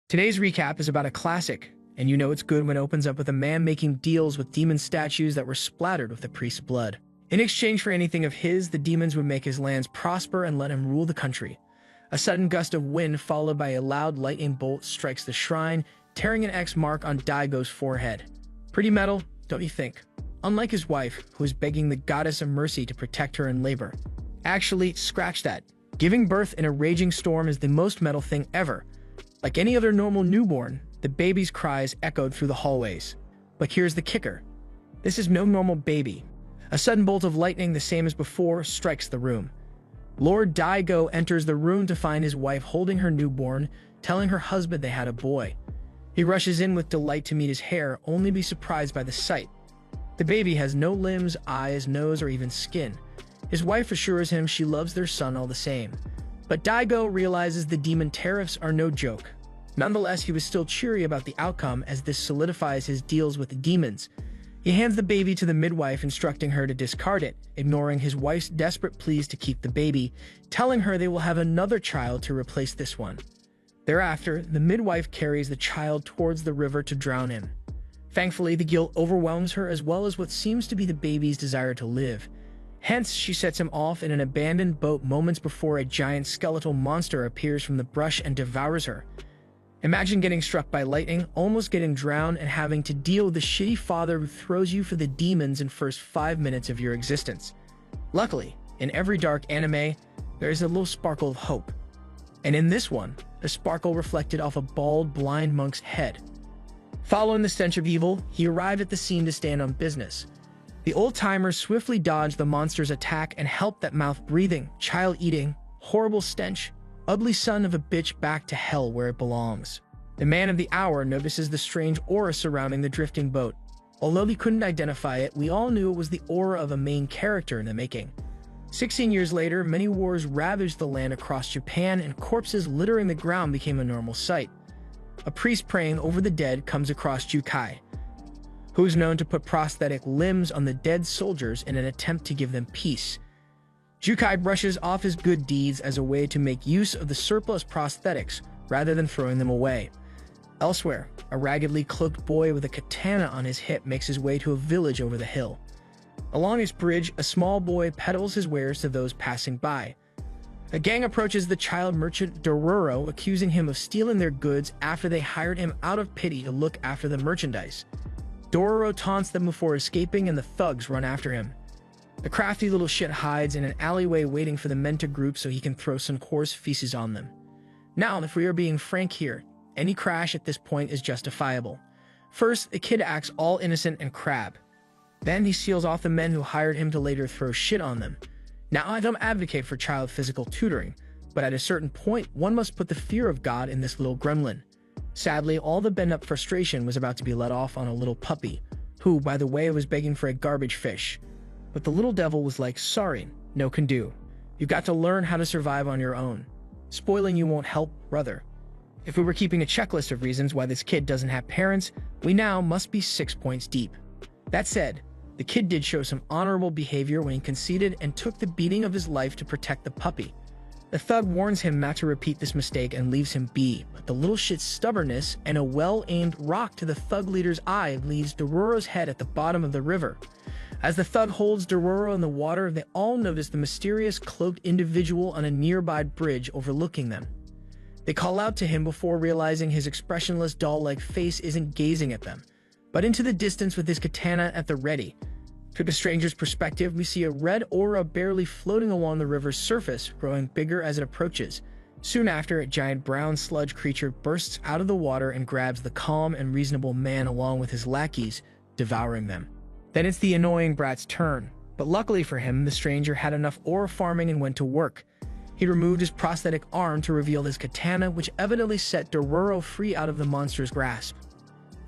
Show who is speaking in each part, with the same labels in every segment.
Speaker 1: Today's recap is about a classic, and you know it's good when it opens up with a man making deals with demon statues that were splattered with the priest's blood. In exchange for anything of his, the demons would make his lands prosper and let him rule the country. A sudden gust of wind followed by a loud lightning bolt strikes the shrine, tearing an X mark on Daigo's forehead. Pretty metal, don't you think? Unlike his wife, who is begging the goddess of mercy to protect her in labor. Actually, scratch that. Giving birth in a raging storm is the most metal thing ever. Like any other normal newborn, the baby's cries echoed through the hallways. But here's the kicker. This is no normal baby. A sudden bolt of lightning, the same as before, strikes the room. Lord Daigo enters the room to find his wife holding her newborn, telling her husband they had a boy. He rushes in with delight to meet his heir, only to be surprised by the sight. The baby has no limbs, eyes, nose, or even skin. His wife assures him she loves their son all the same. But Daigo realizes the demon tariffs are no joke. Nonetheless, he was still cheery about the outcome as this solidifies his deals with the demons. He hands the baby to the midwife, instructing her to discard it, ignoring his wife's desperate pleas to keep the baby, telling her they will have another child to replace this one. Thereafter, the midwife carries the child towards the river to drown him. Thankfully, the guilt overwhelms her as well as what seems to be the baby's desire to live. Hence, she sets him off in an abandoned boat moments before a giant skeletal monster appears from the brush and devours her. Imagine getting struck by lightning, almost getting drowned, and having to deal with the shitty father who throws you for the demons in first 5 minutes of your existence. Luckily, in every dark anime, there is a little sparkle of hope. And in this one, the sparkle reflected off a bald, blind monk's head. Following the stench of evil, he arrived at the scene to stand on business. The old-timer swiftly dodged the monster's attack and helped that mouth-breathing, child-eating, horrible stench, ugly son of a bitch back to hell where it belongs. The man of the hour notices the strange aura surrounding the drifting boat. Although he couldn't identify it, we all knew it was the aura of a main character in the making. 16 years later, many wars ravaged the land across Japan and corpses littering the ground became a normal sight. A priest praying over the dead comes across Jukai, who is known to put prosthetic limbs on the dead soldiers in an attempt to give them peace. Jukai brushes off his good deeds as a way to make use of the surplus prosthetics rather than throwing them away. Elsewhere, a raggedly cloaked boy with a katana on his hip makes his way to a village over the hill. Along its bridge, a small boy peddles his wares to those passing by. A gang approaches the child merchant Dororo, accusing him of stealing their goods after they hired him out of pity to look after the merchandise. Dororo taunts them before escaping and the thugs run after him. The crafty little shit hides in an alleyway waiting for the men to group so he can throw some coarse feces on them. Now, if we are being frank here, any crash at this point is justifiable. First, the kid acts all innocent and crab. Then he seals off the men who hired him to later throw shit on them. Now, I don't advocate for child physical tutoring, but at a certain point, one must put the fear of God in this little gremlin. Sadly, all the bent-up frustration was about to be let off on a little puppy, who, by the way, was begging for a garbage fish. But the little devil was like, sorry, no can do. You've got to learn how to survive on your own. Spoiling you won't help, brother. If we were keeping a checklist of reasons why this kid doesn't have parents, we now must be 6 points deep. That said, the kid did show some honorable behavior when he conceded and took the beating of his life to protect the puppy. The thug warns him not to repeat this mistake and leaves him be, but the little shit's stubbornness and a well-aimed rock to the thug leader's eye leaves Dororo's head at the bottom of the river. As the thug holds Dororo in the water, they all notice the mysterious cloaked individual on a nearby bridge overlooking them. They call out to him before realizing his expressionless doll-like face isn't gazing at them, but into the distance with his katana at the ready. From the stranger's perspective, we see a red aura barely floating along the river's surface, growing bigger as it approaches. Soon after, a giant brown sludge creature bursts out of the water and grabs the calm and reasonable man along with his lackeys, devouring them. Then it's the annoying brat's turn, but luckily for him, the stranger had enough aura farming and went to work. He removed his prosthetic arm to reveal his katana, which evidently set Dororo free out of the monster's grasp.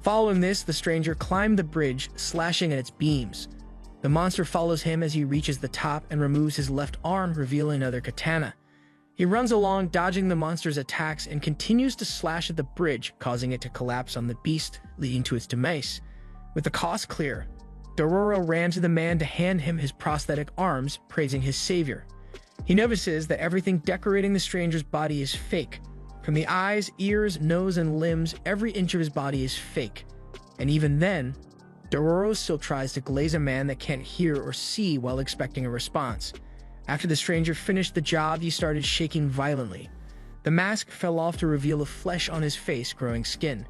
Speaker 1: Following this, the stranger climbed the bridge, slashing at its beams. The monster follows him as he reaches the top and removes his left arm, revealing another katana. He runs along, dodging the monster's attacks, and continues to slash at the bridge, causing it to collapse on the beast, leading to its demise. With the cost clear, Dororo ran to the man to hand him his prosthetic arms, praising his savior. He notices that everything decorating the stranger's body is fake, From the eyes, ears, nose, and limbs, every inch of his body is fake. And even then, Dororo still tries to glaze a man that can't hear or see while expecting a response. After the stranger finished the job, he started shaking violently. The mask fell off to reveal the flesh on his face growing skin.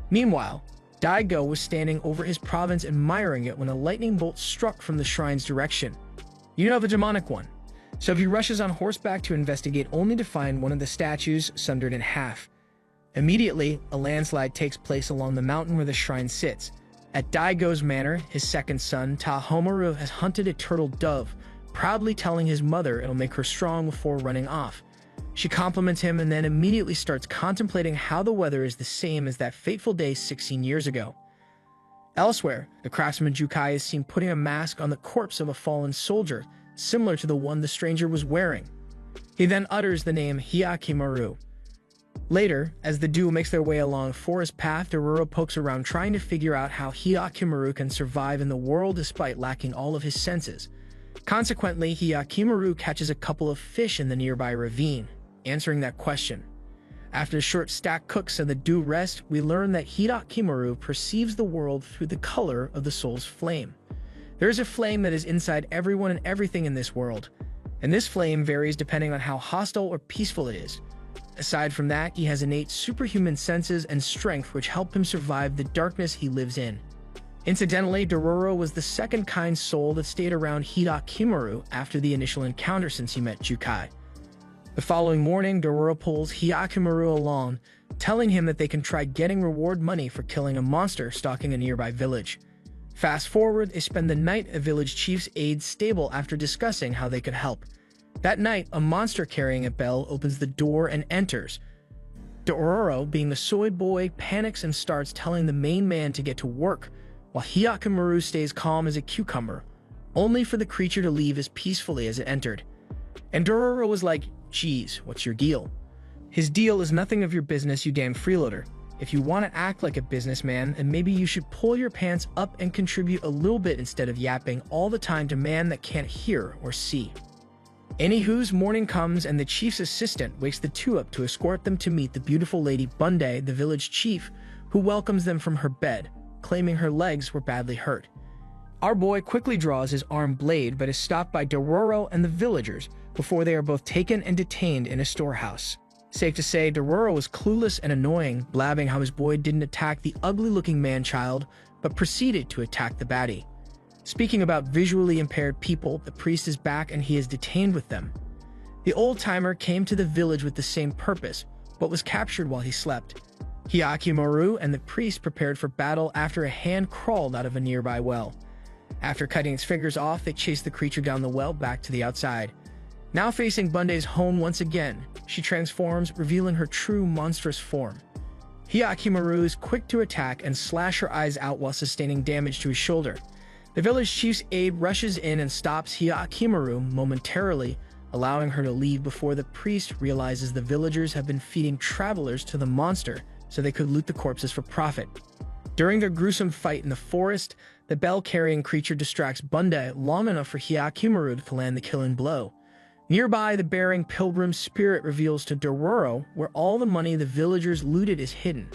Speaker 1: Meanwhile, Daigo was standing over his province admiring it when a lightning bolt struck from the shrine's direction. You know, the demonic one. So he rushes on horseback to investigate, only to find one of the statues sundered in half. Immediately, a landslide takes place along the mountain where the shrine sits. At Daigo's manor, his second son, Tahomaru, has hunted a turtle dove, proudly telling his mother it'll make her strong before running off. She compliments him and then immediately starts contemplating how the weather is the same as that fateful day 16 years ago. Elsewhere, the craftsman Jukai is seen putting a mask on the corpse of a fallen soldier, similar to the one the stranger was wearing. He then utters the name Hyakimaru. Later, as the duo makes their way along a forest path, Dororo pokes around trying to figure out how Hyakimaru can survive in the world despite lacking all of his senses. Consequently, Hyakimaru catches a couple of fish in the nearby ravine, answering that question. After a short stack cooks and the duo rest, we learn that Hyakimaru perceives the world through the color of the soul's flame. There is a flame that is inside everyone and everything in this world, and this flame varies depending on how hostile or peaceful it is. Aside from that, he has innate superhuman senses and strength which help him survive the darkness he lives in. Incidentally, Dororo was the second kind soul that stayed around Hyakimaru after the initial encounter since he met Jukai. The following morning, Dororo pulls Hyakimaru along, telling him that they can try getting reward money for killing a monster stalking a nearby village. Fast forward, they spend the night at a village chief's aide stable after discussing how they could help. That night, a monster carrying a bell opens the door and enters. Dororo, being the soy boy, panics and starts telling the main man to get to work, while Hyakimaru stays calm as a cucumber, only for the creature to leave as peacefully as it entered. And Dororo was like, "Geez, what's your deal?" His deal is nothing of your business, you damn freeloader. If you want to act like a businessman, then maybe you should pull your pants up and contribute a little bit instead of yapping all the time to man that can't hear or see. Anywho's, morning comes and the chief's assistant wakes the two up to escort them to meet the beautiful Lady Bunde, the village chief, who welcomes them from her bed, claiming her legs were badly hurt. Our boy quickly draws his arm blade but is stopped by Dororo and the villagers before they are both taken and detained in a storehouse. Safe to say, Dororo was clueless and annoying, blabbing how his boy didn't attack the ugly-looking man-child, but proceeded to attack the baddie. Speaking about visually impaired people, the priest is back and he is detained with them. The old-timer came to the village with the same purpose, but was captured while he slept. Hyakimaru and the priest prepared for battle after a hand crawled out of a nearby well. After cutting its fingers off, they chased the creature down the well back to the outside. Now facing Bunde's home once again, she transforms, revealing her true monstrous form. Hyakimaru is quick to attack and slash her eyes out while sustaining damage to his shoulder. The village chief's aide rushes in and stops Hyakimaru momentarily, allowing her to leave before the priest realizes the villagers have been feeding travelers to the monster so they could loot the corpses for profit. During their gruesome fight in the forest, the bell-carrying creature distracts Bunde long enough for Hyakimaru to land the killing blow. Nearby, the bearing pilgrim spirit reveals to Dororo where all the money the villagers looted is hidden.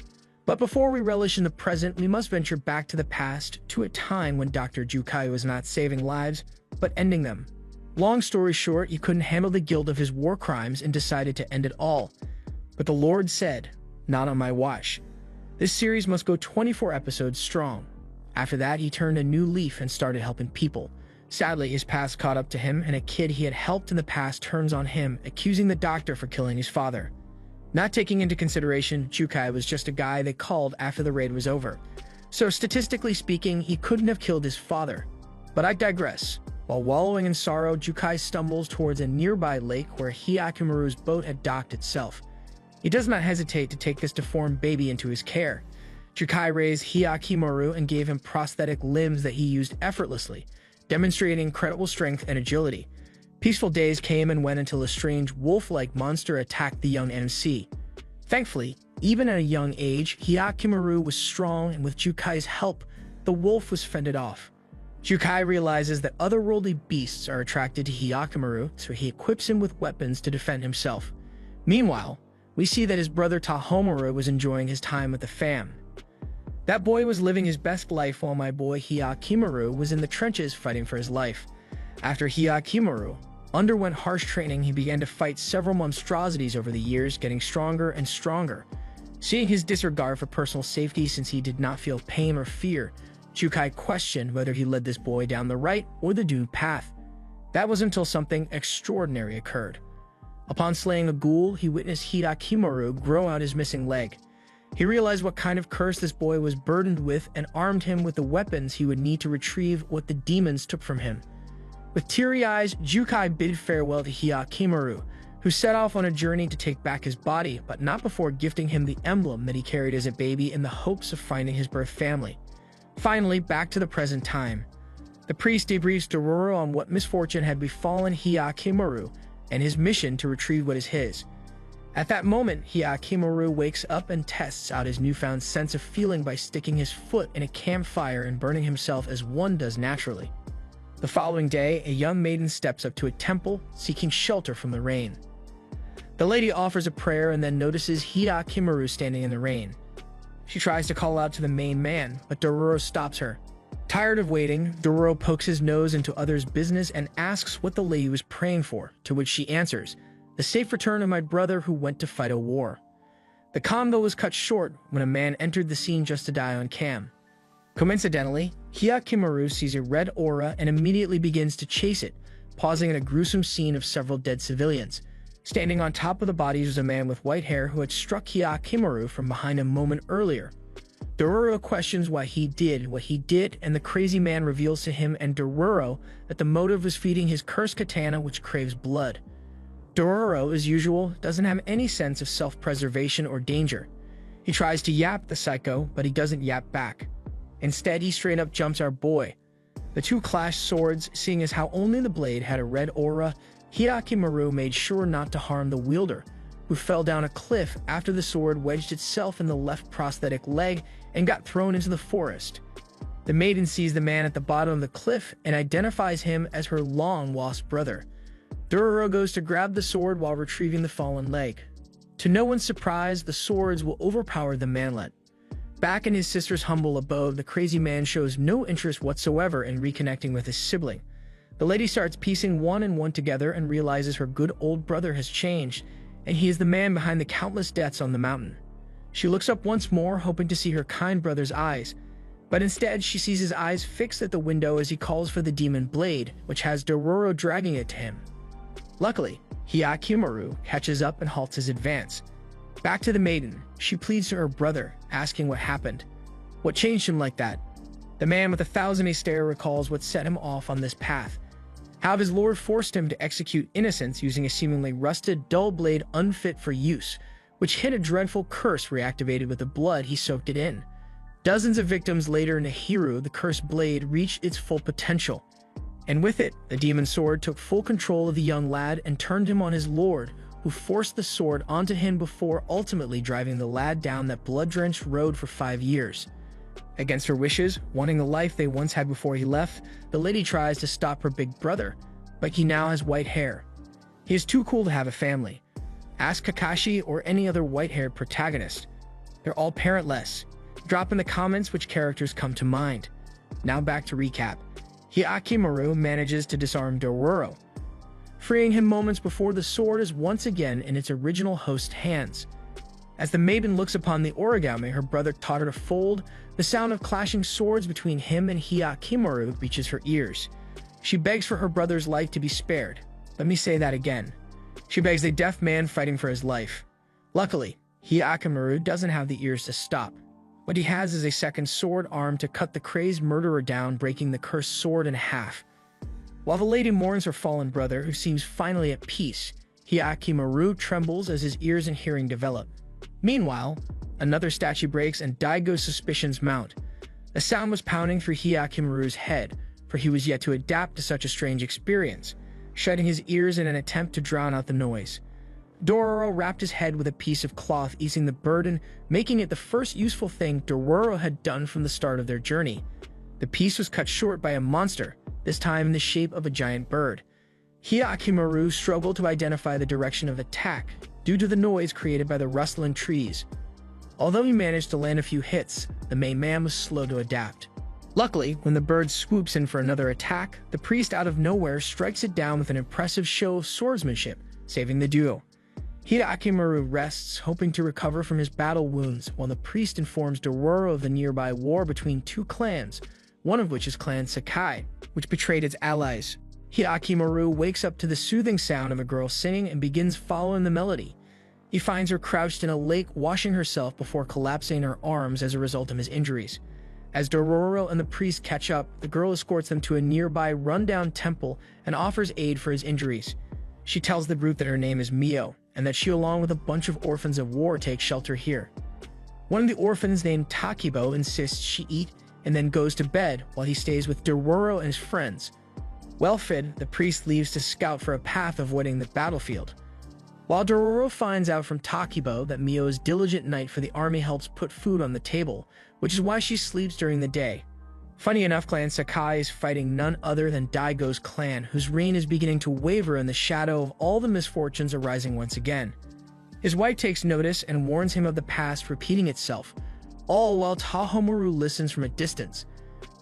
Speaker 1: But before we relish in the present, we must venture back to the past, to a time when Dr. Jukai was not saving lives, but ending them. Long story short, he couldn't handle the guilt of his war crimes and decided to end it all. But the Lord said, "Not on my watch." This series must go 24 episodes strong. After that, he turned a new leaf and started helping people. Sadly, his past caught up to him, and a kid he had helped in the past turns on him, accusing the doctor for killing his father. Not taking into consideration, Jukai was just a guy they called after the raid was over. So statistically speaking, he couldn't have killed his father. But I digress. While wallowing in sorrow, Jukai stumbles towards a nearby lake where Hyakimaru's boat had docked itself. He does not hesitate to take this deformed baby into his care. Jukai raised Hyakimaru and gave him prosthetic limbs that he used effortlessly, demonstrating incredible strength and agility. Peaceful days came and went until a strange wolf-like monster attacked the young MC. Thankfully, even at a young age, Hyakimaru was strong, and with Jukai's help, the wolf was fended off. Jukai realizes that otherworldly beasts are attracted to Hyakimaru, so he equips him with weapons to defend himself. Meanwhile, we see that his brother Tahomaru was enjoying his time with the fam. That boy was living his best life while my boy Hyakimaru was in the trenches fighting for his life. After Hyakimaru underwent harsh training, he began to fight several monstrosities over the years, getting stronger and stronger. Seeing his disregard for personal safety since he did not feel pain or fear, Jukai questioned whether he led this boy down the right or the doomed path. That was until something extraordinary occurred. Upon slaying a ghoul, he witnessed Hyakimaru grow out his missing leg. He realized what kind of curse this boy was burdened with and armed him with the weapons he would need to retrieve what the demons took from him. With teary eyes, Jukai bid farewell to Hyakimaru, who set off on a journey to take back his body, but not before gifting him the emblem that he carried as a baby in the hopes of finding his birth family. Finally, back to the present time. The priest debriefs Dororo on what misfortune had befallen Hyakimaru and his mission to retrieve what is his. At that moment, Hyakimaru wakes up and tests out his newfound sense of feeling by sticking his foot in a campfire and burning himself as one does naturally. The following day, a young maiden steps up to a temple, seeking shelter from the rain. The lady offers a prayer and then notices Hyakimaru standing in the rain. She tries to call out to the main man, but Dororo stops her. Tired of waiting, Dororo pokes his nose into others' business and asks what the lady was praying for, to which she answers, "The safe return of my brother who went to fight a war." The convo was cut short when a man entered the scene just to die on cam. Coincidentally, Hyakimaru sees a red aura and immediately begins to chase it, pausing in a gruesome scene of several dead civilians. Standing on top of the bodies was a man with white hair who had struck Hyakimaru from behind a moment earlier. Dororo questions why he did what he did, and the crazy man reveals to him and Dororo that the motive was feeding his cursed katana, which craves blood. Dororo, as usual, doesn't have any sense of self-preservation or danger. He tries to yap the psycho, but he doesn't yap back. Instead, he straight up jumps our boy. The two clashed swords, seeing as how only the blade had a red aura. Hyakimaru made sure not to harm the wielder, who fell down a cliff after the sword wedged itself in the left prosthetic leg and got thrown into the forest. The maiden sees the man at the bottom of the cliff and identifies him as her long-lost brother. Dororo goes to grab the sword while retrieving the fallen leg. To no one's surprise, the swords will overpower the manlet. Back in his sister's humble abode, the crazy man shows no interest whatsoever in reconnecting with his sibling. The lady starts piecing one and one together and realizes her good old brother has changed, and he is the man behind the countless deaths on the mountain. She looks up once more, hoping to see her kind brother's eyes, but instead she sees his eyes fixed at the window as he calls for the demon blade, which has Dororo dragging it to him. Luckily, Hyakimaru catches up and halts his advance. Back to the maiden, she pleads to her brother, asking what happened. What changed him like that? The man with 1,000 stare recalls what set him off on this path. How his lord forced him to execute innocents using a seemingly rusted, dull blade unfit for use, which hid a dreadful curse reactivated with the blood he soaked it in. Dozens of victims later in Nahiru, the cursed blade reached its full potential. And with it, the demon sword took full control of the young lad and turned him on his lord, who forced the sword onto him before ultimately driving the lad down that blood-drenched road for 5 years. Against her wishes, wanting the life they once had before he left, the lady tries to stop her big brother, but he now has white hair. He is too cool to have a family. Ask Kakashi or any other white-haired protagonist. They're all parentless. Drop in the comments which characters come to mind. Now back to recap. Hyakimaru manages to disarm Dororo, freeing him moments before the sword is once again in its original host's hands. As the maiden looks upon the origami her brother taught her to fold, the sound of clashing swords between him and Hyakimaru reaches her ears. She begs for her brother's life to be spared. Let me say that again. She begs a deaf man fighting for his life. Luckily, Hyakimaru doesn't have the ears to stop. What he has is a second sword arm to cut the crazed murderer down, breaking the cursed sword in half. While the lady mourns her fallen brother, who seems finally at peace, Hyakimaru trembles as his ears and hearing develop. Meanwhile, another statue breaks and Daigo's suspicions mount. A sound was pounding through Hyakimaru's head, for he was yet to adapt to such a strange experience, shutting his ears in an attempt to drown out the noise. Dororo wrapped his head with a piece of cloth, easing the burden, making it the first useful thing Dororo had done from the start of their journey. The piece was cut short by a monster, this time in the shape of a giant bird. Hyakimaru struggled to identify the direction of attack, due to the noise created by the rustling trees. Although he managed to land a few hits, the main man was slow to adapt. Luckily, when the bird swoops in for another attack, the priest out of nowhere strikes it down with an impressive show of swordsmanship, saving the duo. Hirakimaru rests, hoping to recover from his battle wounds, while the priest informs Dororo of the nearby war between two clans, one of which is Clan Sakai, which betrayed its allies. Hirakimaru wakes up to the soothing sound of a girl singing and begins following the melody. He finds her crouched in a lake washing herself before collapsing in her arms as a result of his injuries. As Dororo and the priest catch up, the girl escorts them to a nearby rundown temple and offers aid for his injuries. She tells the group that her name is Mio, and that she, along with a bunch of orphans of war, take shelter here. One of the orphans, named Takibo, insists she eat and then goes to bed while he stays with Dororo and his friends. Well-fed, the priest leaves to scout for a path avoiding the battlefield. While Dororo finds out from Takibo that Mio's diligent knight for the army helps put food on the table, which is why she sleeps during the day. Funny enough, Clan Sakai is fighting none other than Daigo's clan, whose reign is beginning to waver in the shadow of all the misfortunes arising once again. His wife takes notice and warns him of the past repeating itself, all while Tahomaru listens from a distance.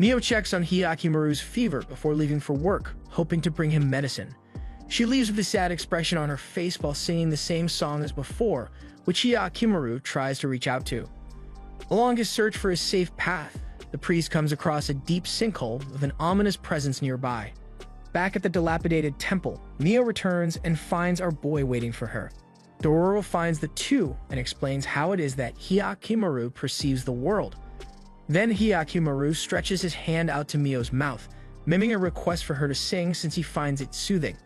Speaker 1: Mio checks on Hirakimaru's fever before leaving for work, hoping to bring him medicine. She leaves with a sad expression on her face while singing the same song as before, which Hirakimaru tries to reach out to. Along his search for a safe path, the priest comes across a deep sinkhole with an ominous presence nearby. Back at the dilapidated temple, Mio returns and finds our boy waiting for her. Dororo finds the two and explains how it is that Hirakimaru perceives the world. Then Hirakimaru stretches his hand out to Mio's mouth, mimicking a request for her to sing since he finds it soothing.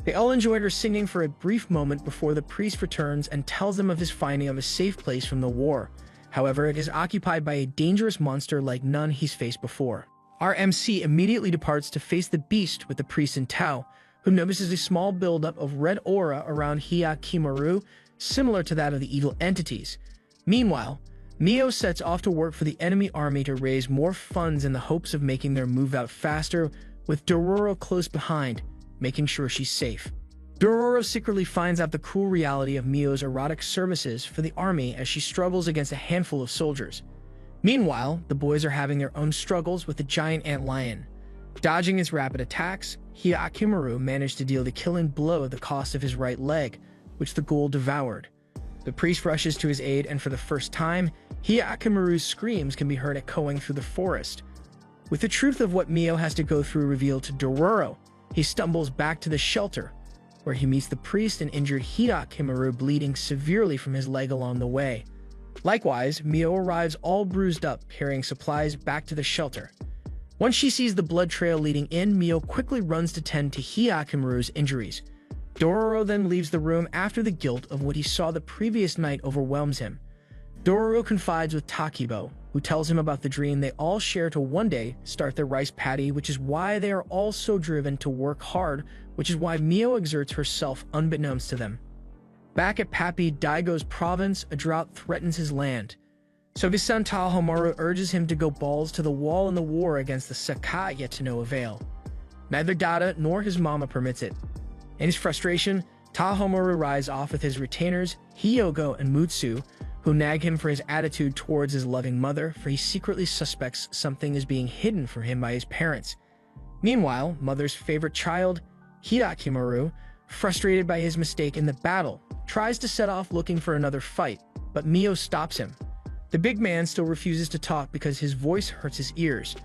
Speaker 1: They all enjoyed her singing for a brief moment before the priest returns and tells them of his finding of a safe place from the war. However, it is occupied by a dangerous monster like none he's faced before. Our MC immediately departs to face the beast with the priest in tow, who notices a small buildup of red aura around Hirakimaru, similar to that of the evil entities. Meanwhile, Mio sets off to work for the enemy army to raise more funds in the hopes of making their move out faster, with Dororo close behind, making sure she's safe. Dororo secretly finds out the cruel reality of Mio's erotic services for the army as she struggles against a handful of soldiers. Meanwhile, the boys are having their own struggles with the giant ant lion. Dodging his rapid attacks, Hirakimaru managed to deal the killing blow at the cost of his right leg, which the ghoul devoured. The priest rushes to his aid, and for the first time, Hirakimaru's screams can be heard echoing through the forest. With the truth of what Mio has to go through revealed to Dororo, he stumbles back to the shelter, where he meets the priest and injured Hirakimaru bleeding severely from his leg along the way. Likewise, Mio arrives all bruised up, carrying supplies back to the shelter. Once she sees the blood trail leading in, Mio quickly runs to tend to Hirakimaru's injuries. Dororo then leaves the room after the guilt of what he saw the previous night overwhelms him. Dororo confides with Takibo, who tells him about the dream they all share to one day start their rice paddy, which is why they are all so driven to work hard, which is why Mio exerts herself unbeknownst to them. Back at Pappy Daigo's province, a drought threatens his land. So his son Tahomaru urges him to go balls to the wall in the war against the Sakai, yet to no avail. Neither Dada nor his mama permits it. In his frustration, Tahomaru rides off with his retainers, Hyogo and Mutsu, who nag him for his attitude towards his loving mother, for he secretly suspects something is being hidden from him by his parents. Meanwhile, mother's favorite child, Hirakimaru, frustrated by his mistake in the battle, tries to set off looking for another fight, but Mio stops him. The big man still refuses to talk because his voice hurts his ears.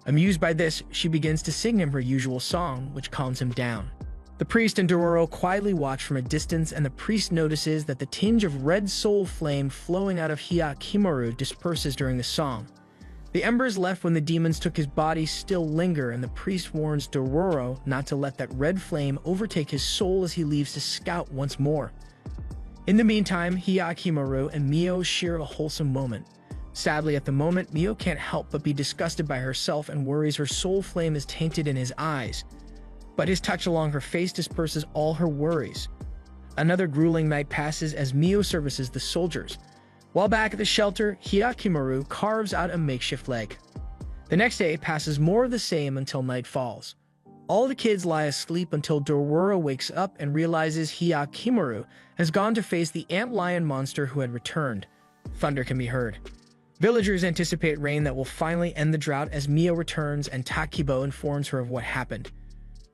Speaker 1: Amused by this, she begins to sing him her usual song, which calms him down. The priest and Dororo quietly watch from a distance, and the priest notices that the tinge of red soul flame flowing out of Hirakimaru disperses during the song. The embers left when the demons took his body still linger, and the priest warns Dororo not to let that red flame overtake his soul as he leaves to scout once more. In the meantime, Hirakimaru and Mio share a wholesome moment. Sadly, at the moment, Mio can't help but be disgusted by herself and worries her soul flame is tainted in his eyes. But his touch along her face disperses all her worries. Another grueling night passes as Mio services the soldiers. While back at the shelter, Hirakimaru carves out a makeshift leg. The next day passes more of the same until night falls. All the kids lie asleep until Dororo wakes up and realizes Hyakimaru has gone to face the ant-lion monster who had returned. Thunder can be heard. Villagers anticipate rain that will finally end the drought as Mio returns and Takibo informs her of what happened.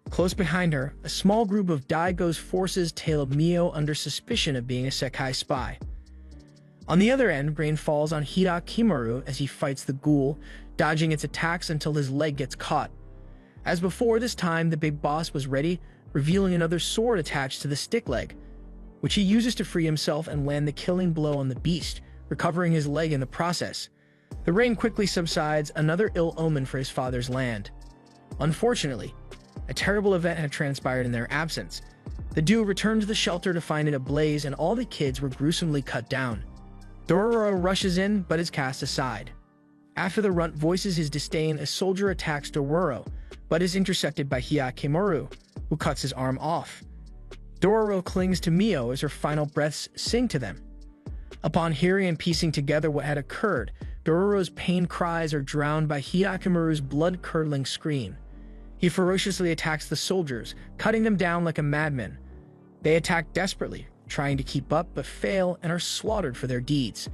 Speaker 1: Close behind her, a small group of Daigo's forces tailed Mio under suspicion of being a Sekai spy. On the other end, rain falls on Hyakimaru as he fights the ghoul, dodging its attacks until his leg gets caught. As before, this time the big boss was ready, revealing another sword attached to the stick leg, which he uses to free himself and land the killing blow on the beast, recovering his leg in the process. The rain quickly subsides, another ill omen for his father's land. Unfortunately, a terrible event had transpired in their absence. The duo returned to the shelter to find it ablaze and all the kids were gruesomely cut down. Dororo rushes in but is cast aside. After the runt voices his disdain, a soldier attacks Dororo, but is intercepted by Hyakimaru, who cuts his arm off. Dororo clings to Mio as her final breaths sing to them. Upon hearing and piecing together what had occurred, Dororo's pain cries are drowned by Hyakimaru's blood-curdling scream. He ferociously attacks the soldiers, cutting them down like a madman. They attack desperately, trying to keep up but fail and are slaughtered for their deeds.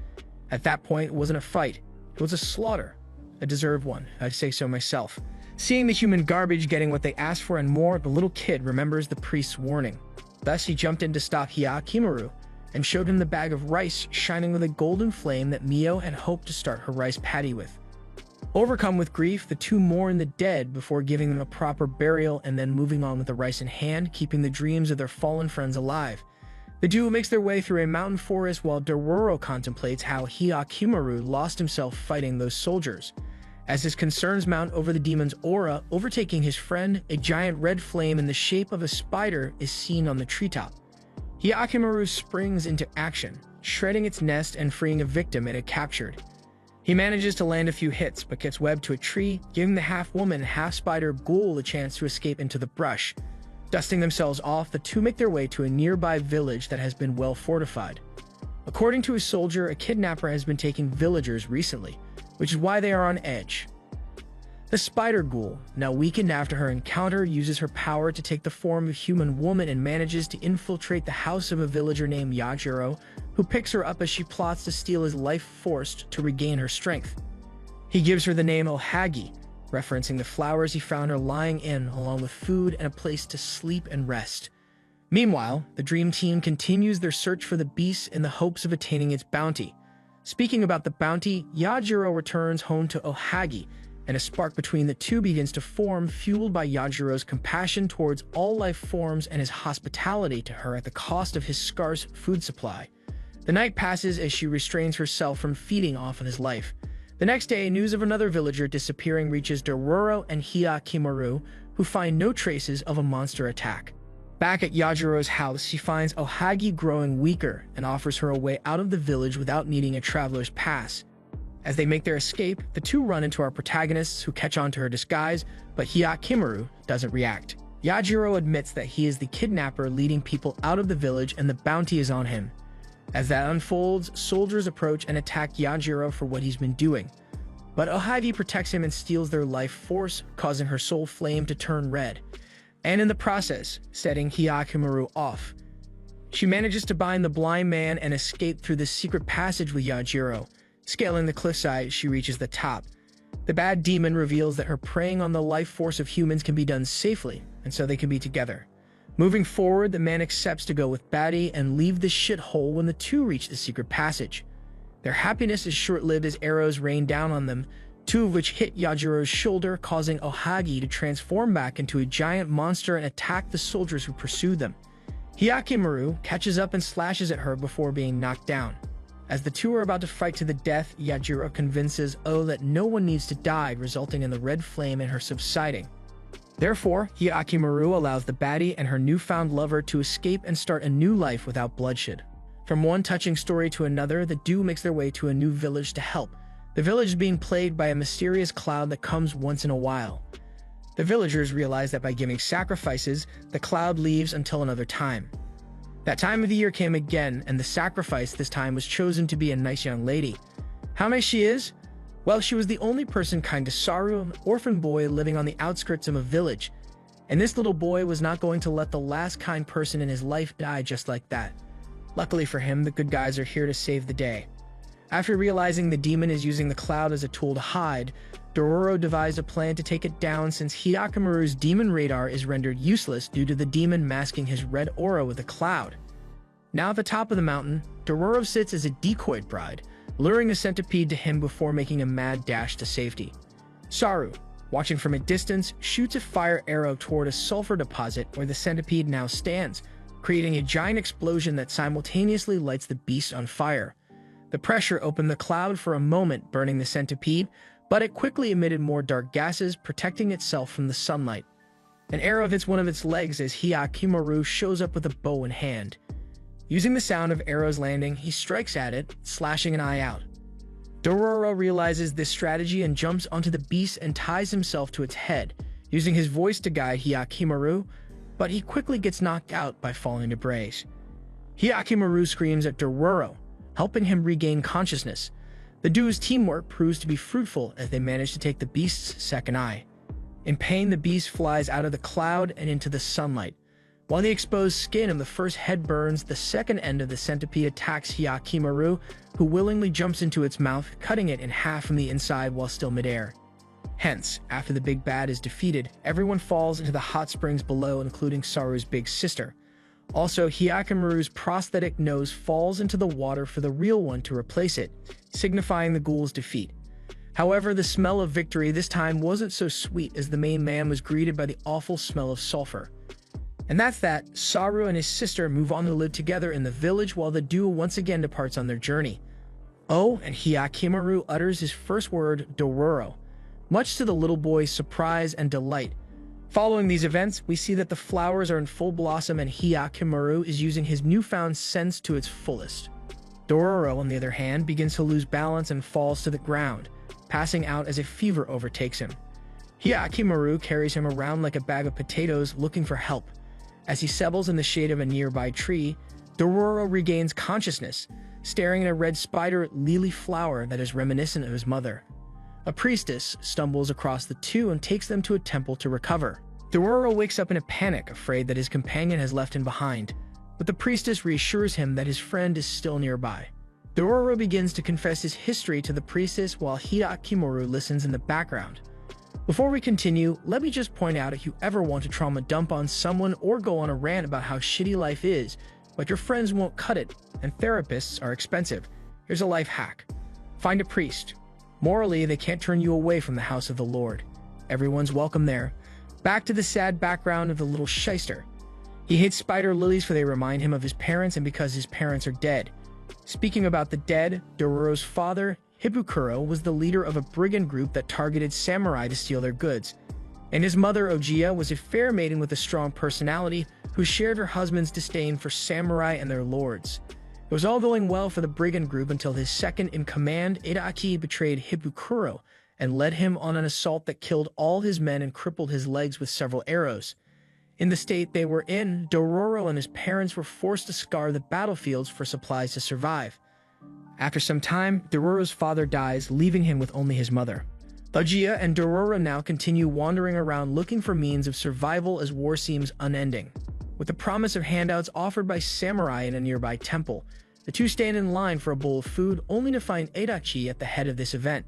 Speaker 1: At that point, it wasn't a fight, it was a slaughter. A deserved one, I'd say so myself. Seeing the human garbage getting what they asked for and more, the little kid remembers the priest's warning. Thus, he jumped in to stop Hyakimaru and showed him the bag of rice shining with a golden flame that Mio had hoped to start her rice patty with. Overcome with grief, the two mourn the dead before giving them a proper burial and then moving on with the rice in hand, keeping the dreams of their fallen friends alive. The duo makes their way through a mountain forest while Dororo contemplates how Hyakimaru lost himself fighting those soldiers. As his concerns mount over the demon's aura overtaking his friend, a giant red flame in the shape of a spider is seen on the treetop. Hyakimaru springs into action, shredding its nest and freeing a victim it had captured. He manages to land a few hits, but gets webbed to a tree, giving the half-woman, half-spider ghoul a chance to escape into the brush. Dusting themselves off, the two make their way to a nearby village that has been well fortified. According to a soldier, a kidnapper has been taking villagers recently, which is why they are on edge. The spider ghoul, now weakened after her encounter, uses her power to take the form of a human woman and manages to infiltrate the house of a villager named Yajiro, who picks her up as she plots to steal his life force to regain her strength. He gives her the name Ohagi, referencing the flowers he found her lying in, along with food and a place to sleep and rest. Meanwhile, the Dream Team continues their search for the beast in the hopes of attaining its bounty. Speaking about the bounty, Yajiro returns home to Ohagi, and a spark between the two begins to form, fueled by Yajiro's compassion towards all life forms and his hospitality to her at the cost of his scarce food supply. The night passes as she restrains herself from feeding off of his life. The next day, news of another villager disappearing reaches Dororo and Hyakimaru, who find no traces of a monster attack. Back at Yajiro's house, she finds Ohagi growing weaker and offers her a way out of the village without needing a traveler's pass. As they make their escape, the two run into our protagonists who catch on to her disguise, but Hyakimaru doesn't react. Yajiro admits that he is the kidnapper leading people out of the village and the bounty is on him. As that unfolds, soldiers approach and attack Yajiro for what he's been doing. But Ohagi protects him and steals their life force, causing her soul flame to turn red, and in the process, setting Hyakimaru off. She manages to bind the blind man and escape through the secret passage with Yajiro. Scaling the cliffside, she reaches the top. The bad demon reveals that her preying on the life force of humans can be done safely, and so they can be together. Moving forward, the man accepts to go with Batty and leave the shithole when the two reach the secret passage. Their happiness is short-lived as arrows rain down on them, two of which hit Yajiro's shoulder, causing Ohagi to transform back into a giant monster and attack the soldiers who pursue them. Hyakimaru catches up and slashes at her before being knocked down. As the two are about to fight to the death, Yajiro convinces O that no one needs to die, resulting in the red flame and her subsiding. Therefore, Hyakimaru allows the baddie and her newfound lover to escape and start a new life without bloodshed. From one touching story to another, the duo makes their way to a new village to help. The village is being plagued by a mysterious cloud that comes once in a while. The villagers realize that by giving sacrifices, the cloud leaves until another time. That time of the year came again, and the sacrifice this time was chosen to be a nice young lady. How nice she is? Well, she was the only person kind to Saru, an orphan boy living on the outskirts of a village. And this little boy was not going to let the last kind person in his life die just like that. Luckily for him, the good guys are here to save the day. After realizing the demon is using the cloud as a tool to hide, Dororo devised a plan to take it down since Hyakkimaru's demon radar is rendered useless due to the demon masking his red aura with a cloud. Now at the top of the mountain, Dororo sits as a decoy bride, luring a centipede to him before making a mad dash to safety. Saru, watching from a distance, shoots a fire arrow toward a sulfur deposit where the centipede now stands, creating a giant explosion that simultaneously lights the beast on fire. The pressure opened the cloud for a moment, burning the centipede, but it quickly emitted more dark gases, protecting itself from the sunlight. An arrow hits one of its legs as Hyakkimaru shows up with a bow in hand. Using the sound of arrows landing, he strikes at it, slashing an eye out. Dororo realizes this strategy and jumps onto the beast and ties himself to its head, using his voice to guide Hyakkimaru, but he quickly gets knocked out by falling to brace. Hyakkimaru screams at Dororo, helping him regain consciousness. The duo's teamwork proves to be fruitful as they manage to take the beast's second eye. In pain, the beast flies out of the cloud and into the sunlight. While the exposed skin of the first head burns, the second end of the centipede attacks Hyakkimaru, who willingly jumps into its mouth, cutting it in half from the inside while still midair. Hence, after the big bad is defeated, everyone falls into the hot springs below, including Saru's big sister. Also, Hyakkimaru's prosthetic nose falls into the water for the real one to replace it, signifying the ghoul's defeat. However, the smell of victory this time wasn't so sweet as the main man was greeted by the awful smell of sulfur. And that's that. Saru and his sister move on to live together in the village while the duo once again departs on their journey. Oh, and Hyakkimaru utters his first word, Dororo, much to the little boy's surprise and delight. Following these events, we see that the flowers are in full blossom and Hyakkimaru is using his newfound sense to its fullest. Dororo, on the other hand, begins to lose balance and falls to the ground, passing out as a fever overtakes him. Hyakkimaru carries him around like a bag of potatoes looking for help. As he settles in the shade of a nearby tree, Dororo regains consciousness, staring at a red spider lily flower that is reminiscent of his mother. A priestess stumbles across the two and takes them to a temple to recover. Dororo wakes up in a panic, afraid that his companion has left him behind, but the priestess reassures him that his friend is still nearby. Dororo begins to confess his history to the priestess while Hyakkimaru listens in the background. Before we continue, let me just point out, if you ever want to trauma dump on someone or go on a rant about how shitty life is, but your friends won't cut it, and therapists are expensive, here's a life hack. Find a priest. Morally, they can't turn you away from the house of the Lord. Everyone's welcome there. Back to the sad background of the little shyster. He hates spider lilies for they remind him of his parents and because his parents are dead. Speaking about the dead, Dororo's father, Hibukuro, was the leader of a brigand group that targeted samurai to steal their goods. And his mother, Ojiya, was a fair maiden with a strong personality who shared her husband's disdain for samurai and their lords. It was all going well for the brigand group until his second-in-command, Itachi, betrayed Hibukuro and led him on an assault that killed all his men and crippled his legs with several arrows. In the state they were in, Dororo and his parents were forced to scour the battlefields for supplies to survive. After some time, Dororo's father dies, leaving him with only his mother. Ojiya and Dororo now continue wandering around looking for means of survival as war seems unending. With the promise of handouts offered by samurai in a nearby temple, the two stand in line for a bowl of food only to find Itachi at the head of this event.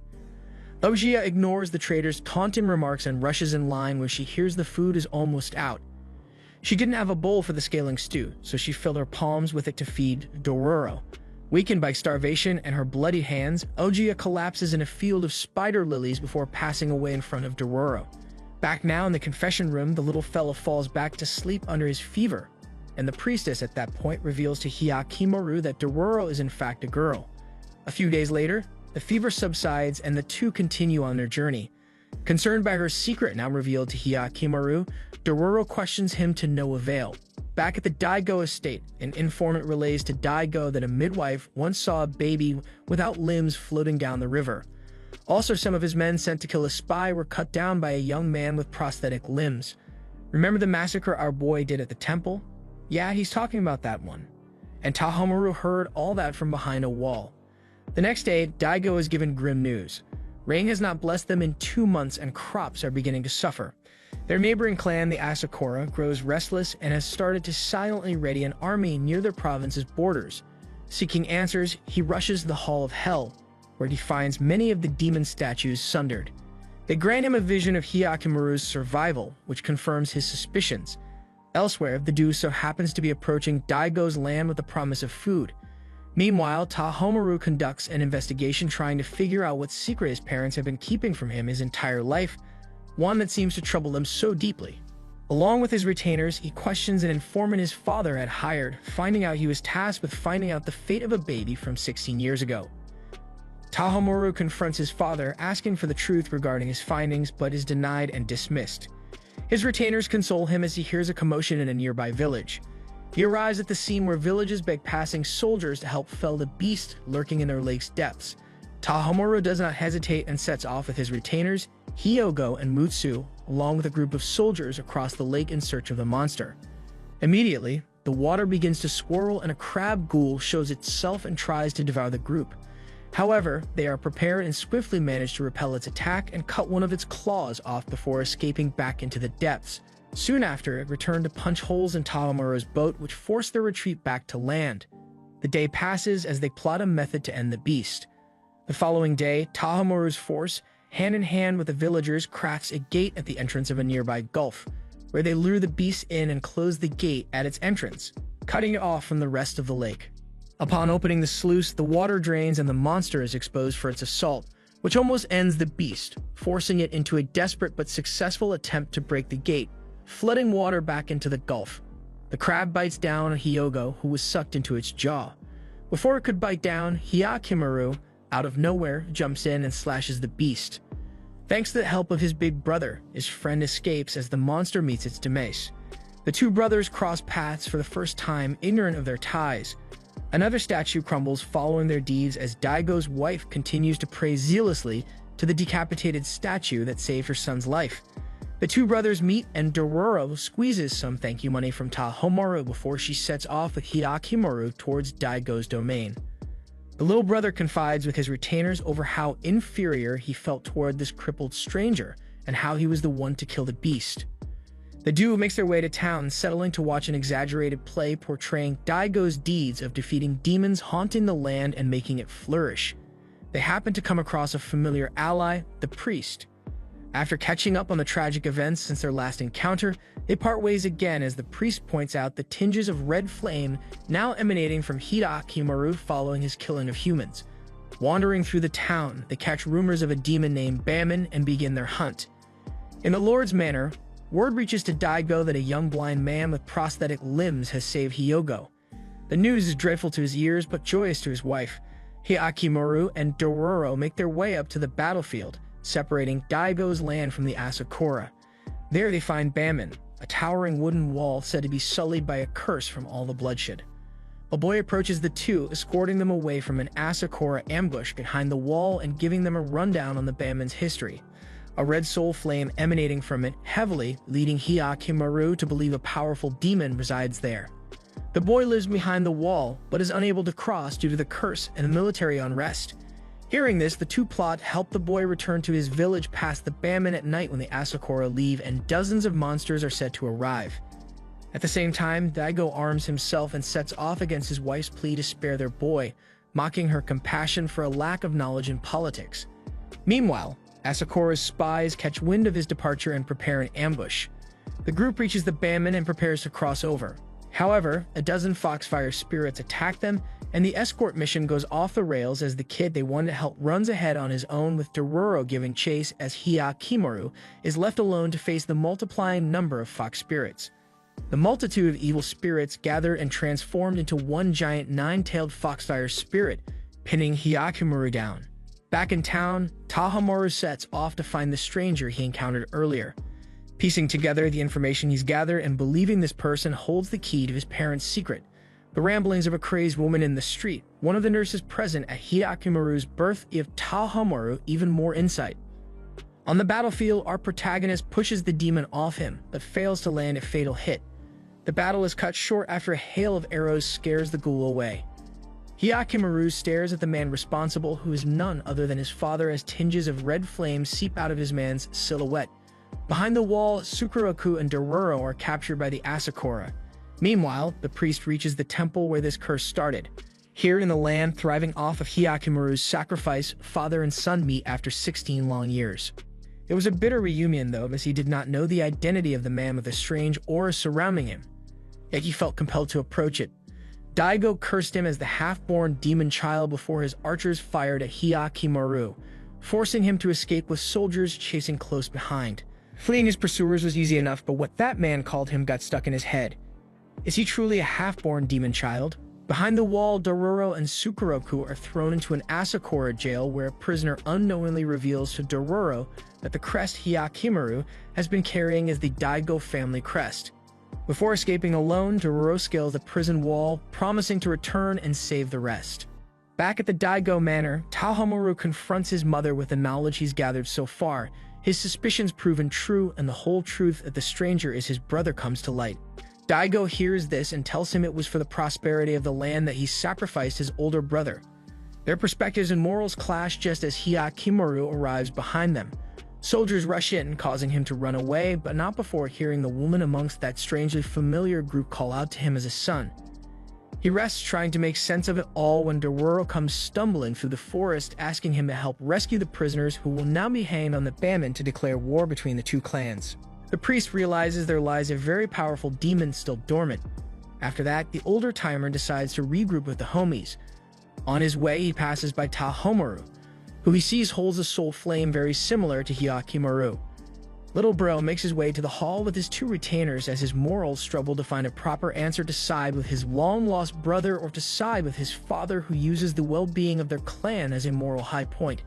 Speaker 1: Ojiya ignores the trader's taunting remarks and rushes in line when she hears the food is almost out. She didn't have a bowl for the scaling stew, so she filled her palms with it to feed Dororo. Weakened by starvation and her bloody hands, Ojiya collapses in a field of spider lilies before passing away in front of Dororo. Back now in the confession room, the little fella falls back to sleep under his fever, and the priestess at that point reveals to Hyakkimaru that Dororo is in fact a girl. A few days later, the fever subsides and the two continue on their journey. Concerned by her secret now revealed to Hyakkimaru, Dororo questions him to no avail. Back at the Daigo estate, an informant relays to Daigo that a midwife once saw a baby without limbs floating down the river. Also, some of his men sent to kill a spy were cut down by a young man with prosthetic limbs. Remember the massacre our boy did at the temple? Yeah, he's talking about that one. And Tahomaru heard all that from behind a wall. The next day, Daigo is given grim news. Rain has not blessed them in 2 months and crops are beginning to suffer. Their neighboring clan, the Asakura, grows restless and has started to silently ready an army near their province's borders. Seeking answers, he rushes the Hall of Hell, where he finds many of the demon statues sundered. They grant him a vision of Hyakimaru's survival, which confirms his suspicions. Elsewhere, the duo so happens to be approaching Daigo's land with the promise of food. Meanwhile, Tahomaru conducts an investigation trying to figure out what secret his parents have been keeping from him his entire life, one that seems to trouble them so deeply. Along with his retainers, he questions an informant his father had hired, finding out he was tasked with finding out the fate of a baby from 16 years ago. Tahomaru confronts his father, asking for the truth regarding his findings, but is denied and dismissed. His retainers console him as he hears a commotion in a nearby village. He arrives at the scene where villagers beg passing soldiers to help fell the beast lurking in their lake's depths. Tahomaru does not hesitate and sets off with his retainers, Hyogo and Mutsu, along with a group of soldiers across the lake in search of the monster. Immediately, the water begins to swirl and a crab ghoul shows itself and tries to devour the group. However, they are prepared and swiftly manage to repel its attack and cut one of its claws off before escaping back into the depths. Soon after, it returned to punch holes in Tahomaru's boat, which forced their retreat back to land. The day passes as they plot a method to end the beast. The following day, Tahomaru's force, hand in hand with the villagers, crafts a gate at the entrance of a nearby gulf, where they lure the beast in and close the gate at its entrance, cutting it off from the rest of the lake. Upon opening the sluice, the water drains and the monster is exposed for its assault, which almost ends the beast, forcing it into a desperate but successful attempt to break the gate, flooding water back into the gulf. The crab bites down on Hyogo, who was sucked into its jaw. Before it could bite down, Hyakimaru, out of nowhere, jumps in and slashes the beast. Thanks to the help of his big brother, his friend escapes as the monster meets its demise. The two brothers cross paths for the first time, ignorant of their ties. Another statue crumbles following their deeds as Daigo's wife continues to pray zealously to the decapitated statue that saved her son's life. The two brothers meet and Dororo squeezes some thank you money from Tahomaru before she sets off with Hyakimaru towards Daigo's domain. The little brother confides with his retainers over how inferior he felt toward this crippled stranger and how he was the one to kill the beast. The duo makes their way to town, settling to watch an exaggerated play portraying Daigo's deeds of defeating demons haunting the land and making it flourish. They happen to come across a familiar ally, the priest. After catching up on the tragic events since their last encounter, they part ways again as the priest points out the tinges of red flame now emanating from Hyakimaru following his killing of humans. Wandering through the town, they catch rumors of a demon named Bamin and begin their hunt. In the Lord's manor, word reaches to Daigo that a young blind man with prosthetic limbs has saved Hyogo. The news is dreadful to his ears but joyous to his wife. Hyakimaru and Dororo make their way up to the battlefield, separating Daigo's land from the Asakura. There they find Bamin, a towering wooden wall said to be sullied by a curse from all the bloodshed. A boy approaches the two, escorting them away from an Asakura ambush behind the wall and giving them a rundown on the Bamin's history. A red soul flame emanating from it heavily, leading Hyakimaru to believe a powerful demon resides there. The boy lives behind the wall, but is unable to cross due to the curse and the military unrest. Hearing this, the two plot help the boy return to his village past the Bamin at night when the Asakura leave and dozens of monsters are said to arrive. At the same time, Daigo arms himself and sets off against his wife's plea to spare their boy, mocking her compassion for a lack of knowledge in politics. Meanwhile, Asakura's spies catch wind of his departure and prepare an ambush. The group reaches the Bamin and prepares to cross over. However, a dozen Foxfire spirits attack them, and the escort mission goes off the rails as the kid they wanted to help runs ahead on his own with Dororo giving chase as Hyakimaru is left alone to face the multiplying number of fox spirits. The multitude of evil spirits gathered and transformed into one giant nine-tailed Foxfire spirit, pinning Hyakimaru down. Back in town, Tahomaru sets off to find the stranger he encountered earlier. Piecing together the information he's gathered and believing this person holds the key to his parents' secret, the ramblings of a crazed woman in the street, one of the nurses present at Hyakimaru's birth give Tahomaru even more insight. On the battlefield, our protagonist pushes the demon off him, but fails to land a fatal hit. The battle is cut short after a hail of arrows scares the ghoul away. Hyakimaru stares at the man responsible, who is none other than his father, as tinges of red flame seep out of his man's silhouette. Behind the wall, Sukeroku and Dororo are captured by the Asakura. Meanwhile, the priest reaches the temple where this curse started. Here in the land thriving off of Hyakimaru's sacrifice, father and son meet after 16 long years. It was a bitter reunion though, as he did not know the identity of the man with the strange aura surrounding him. Yet he felt compelled to approach it. Daigo cursed him as the half-born demon child before his archers fired at Hyakimaru, forcing him to escape with soldiers chasing close behind. Fleeing his pursuers was easy enough, but what that man called him got stuck in his head. Is he truly a half-born demon child? Behind the wall, Dororo and Sukeroku are thrown into an Asakura jail where a prisoner unknowingly reveals to Dororo that the crest Hyakimaru has been carrying is the Daigo family crest. Before escaping alone, Dororo scales the prison wall, promising to return and save the rest. Back at the Daigo manor, Tahomaru confronts his mother with the knowledge he's gathered so far. His suspicions proven true, and the whole truth that the stranger is his brother comes to light. Daigo hears this and tells him it was for the prosperity of the land that he sacrificed his older brother. Their perspectives and morals clash just as Hyakimaru arrives behind them. Soldiers rush in, causing him to run away, but not before hearing the woman amongst that strangely familiar group call out to him as a son. He rests trying to make sense of it all when Dororo comes stumbling through the forest, asking him to help rescue the prisoners who will now be hanged on the bammen to declare war between the two clans. The priest realizes there lies a very powerful demon still dormant. After that, the older timer decides to regroup with the homies. On his way, he passes by Tahomaru, who he sees holds a soul flame very similar to Hyakimaru. Little bro makes his way to the hall with his two retainers as his morals struggle to find a proper answer to side with his long-lost brother or to side with his father, who uses the well-being of their clan as a moral high point.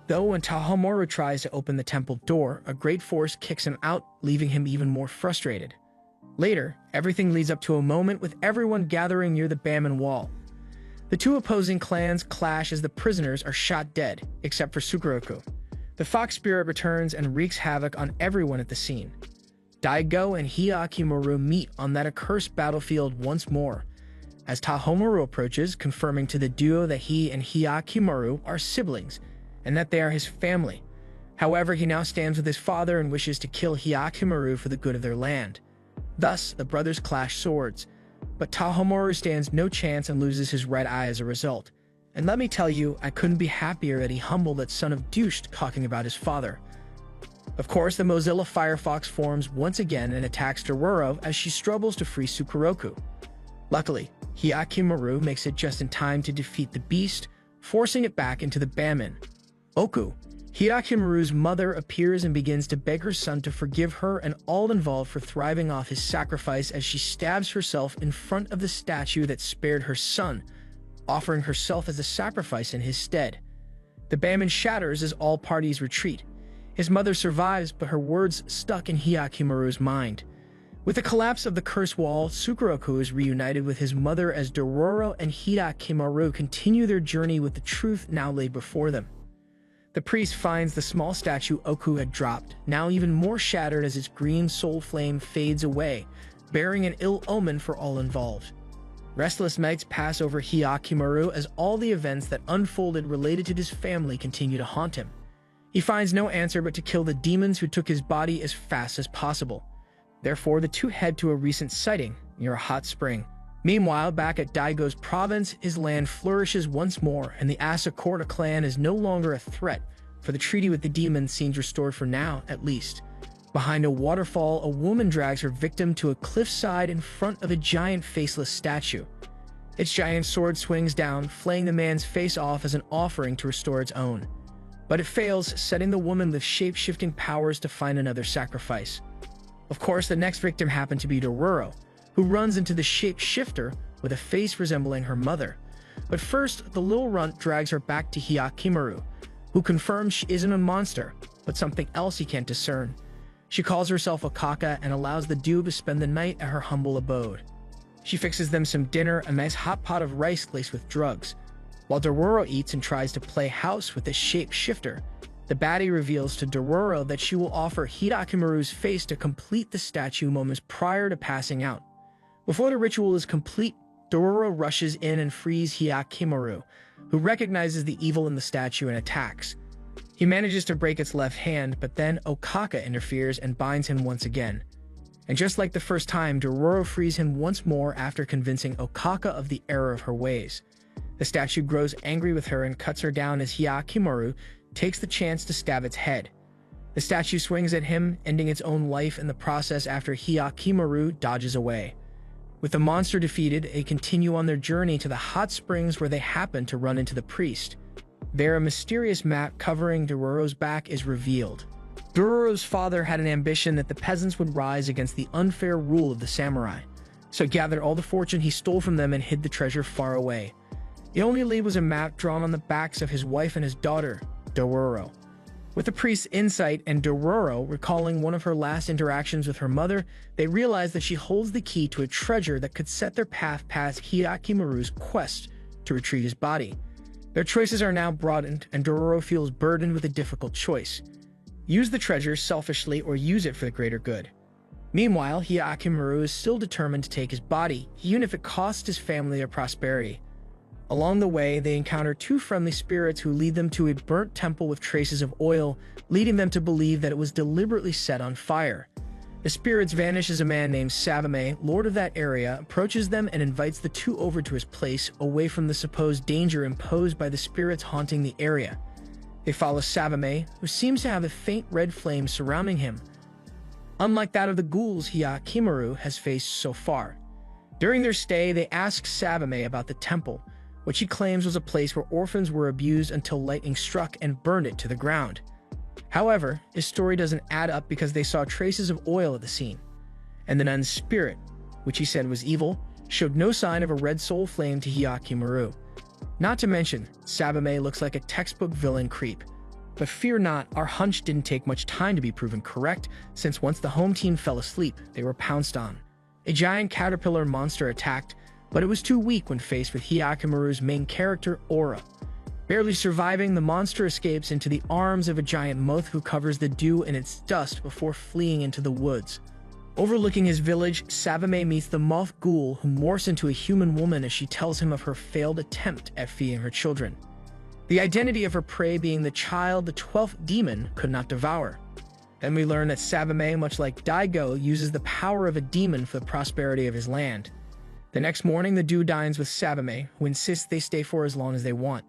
Speaker 1: Though when Tahomaru tries to open the temple door, a great force kicks him out, leaving him even more frustrated. Later, everything leads up to a moment with everyone gathering near the bammen wall. The two opposing clans clash as the prisoners are shot dead, except for Sukeroku. The fox spirit returns and wreaks havoc on everyone at the scene. Daigo and Hyakimaru meet on that accursed battlefield once more, as Tahomaru approaches, confirming to the duo that he and Hyakimaru are siblings, and that they are his family. However, he now stands with his father and wishes to kill Hyakimaru for the good of their land. Thus, the brothers clash swords, but Tahomaru stands no chance and loses his right eye as a result. And let me tell you, I couldn't be happier that he humbled that son of douche talking about his father. Of course, the Mozilla Firefox forms once again and attacks Dororo as she struggles to free Sukeroku. Luckily, Hyakimaru makes it just in time to defeat the beast, forcing it back into the bammen. Oku, Hyakimaru's mother, appears and begins to beg her son to forgive her and all involved for thriving off his sacrifice as she stabs herself in front of the statue that spared her son, offering herself as a sacrifice in his stead. The bammen shatters as all parties retreat. His mother survives, but her words stuck in Hyakimaru's mind. With the collapse of the curse wall, Sukeroku is reunited with his mother as Dororo and Hyakimaru continue their journey with the truth now laid before them. The priest finds the small statue Oku had dropped, now even more shattered as its green soul flame fades away, bearing an ill omen for all involved. Restless nights pass over Hyakimaru as all the events that unfolded related to his family continue to haunt him. He finds no answer but to kill the demons who took his body as fast as possible. Therefore, the two head to a recent sighting near a hot spring. Meanwhile, back at Daigo's province, his land flourishes once more, and the Asakura clan is no longer a threat, for the treaty with the demons seems restored for now, at least. Behind a waterfall, a woman drags her victim to a cliffside in front of a giant faceless statue. Its giant sword swings down, flaying the man's face off as an offering to restore its own. But it fails, setting the woman with shape-shifting powers to find another sacrifice. Of course, the next victim happened to be Dororo, who runs into the shape-shifter with a face resembling her mother. But first, the little runt drags her back to Hyakimaru, who confirms she isn't a monster, but something else he can't discern. She calls herself Okaka and allows the duo to spend the night at her humble abode. She fixes them some dinner, a nice hot pot of rice laced with drugs. While Dororo eats and tries to play house with the shape-shifter, the baddie reveals to Dororo that she will offer Hyakimaru's face to complete the statue moments prior to passing out. Before the ritual is complete, Dororo rushes in and frees Hyakimaru, who recognizes the evil in the statue and attacks. He manages to break its left hand, but then Okaka interferes and binds him once again. And just like the first time, Dororo frees him once more after convincing Okaka of the error of her ways. The statue grows angry with her and cuts her down as Hyakimaru takes the chance to stab its head. The statue swings at him, ending its own life in the process after Hyakimaru dodges away. With the monster defeated, they continue on their journey to the hot springs where they happen to run into the priest. There, a mysterious map covering Dororo's back is revealed. Dororo's father had an ambition that the peasants would rise against the unfair rule of the samurai, so gathered all the fortune he stole from them and hid the treasure far away. The only lead was a map drawn on the backs of his wife and his daughter, Dororo. With the priest's insight and Dororo recalling one of her last interactions with her mother, they realize that she holds the key to a treasure that could set their path past Hyakimaru's quest to retrieve his body. Their choices are now broadened, and Dororo feels burdened with a difficult choice. Use the treasure selfishly or use it for the greater good. Meanwhile, Hyakimaru is still determined to take his body, even if it costs his family their prosperity. Along the way, they encounter two friendly spirits who lead them to a burnt temple with traces of oil, leading them to believe that it was deliberately set on fire. The spirits vanish as a man named Savame, lord of that area, approaches them and invites the two over to his place, away from the supposed danger imposed by the spirits haunting the area. They follow Savame, who seems to have a faint red flame surrounding him, unlike that of the ghouls Hyakimaru has faced so far. During their stay, they ask Savame about the temple, which he claims was a place where orphans were abused until lightning struck and burned it to the ground. However, his story doesn't add up because they saw traces of oil at the scene, and the nun's spirit, which he said was evil, showed no sign of a red soul flame to Hyakimaru. Not to mention, Savame looks like a textbook villain creep. But fear not, our hunch didn't take much time to be proven correct, since once the home team fell asleep, they were pounced on. A giant caterpillar monster attacked, but it was too weak when faced with Hyakimaru's main character, Aura. Barely surviving, the monster escapes into the arms of a giant moth who covers the dew in its dust before fleeing into the woods. Overlooking his village, Savame meets the moth ghoul who morphs into a human woman as she tells him of her failed attempt at feeding her children. The identity of her prey being the child the 12th demon could not devour. Then we learn that Savame, much like Daigo, uses the power of a demon for the prosperity of his land. The next morning, the duo dines with Savame, who insists they stay for as long as they want.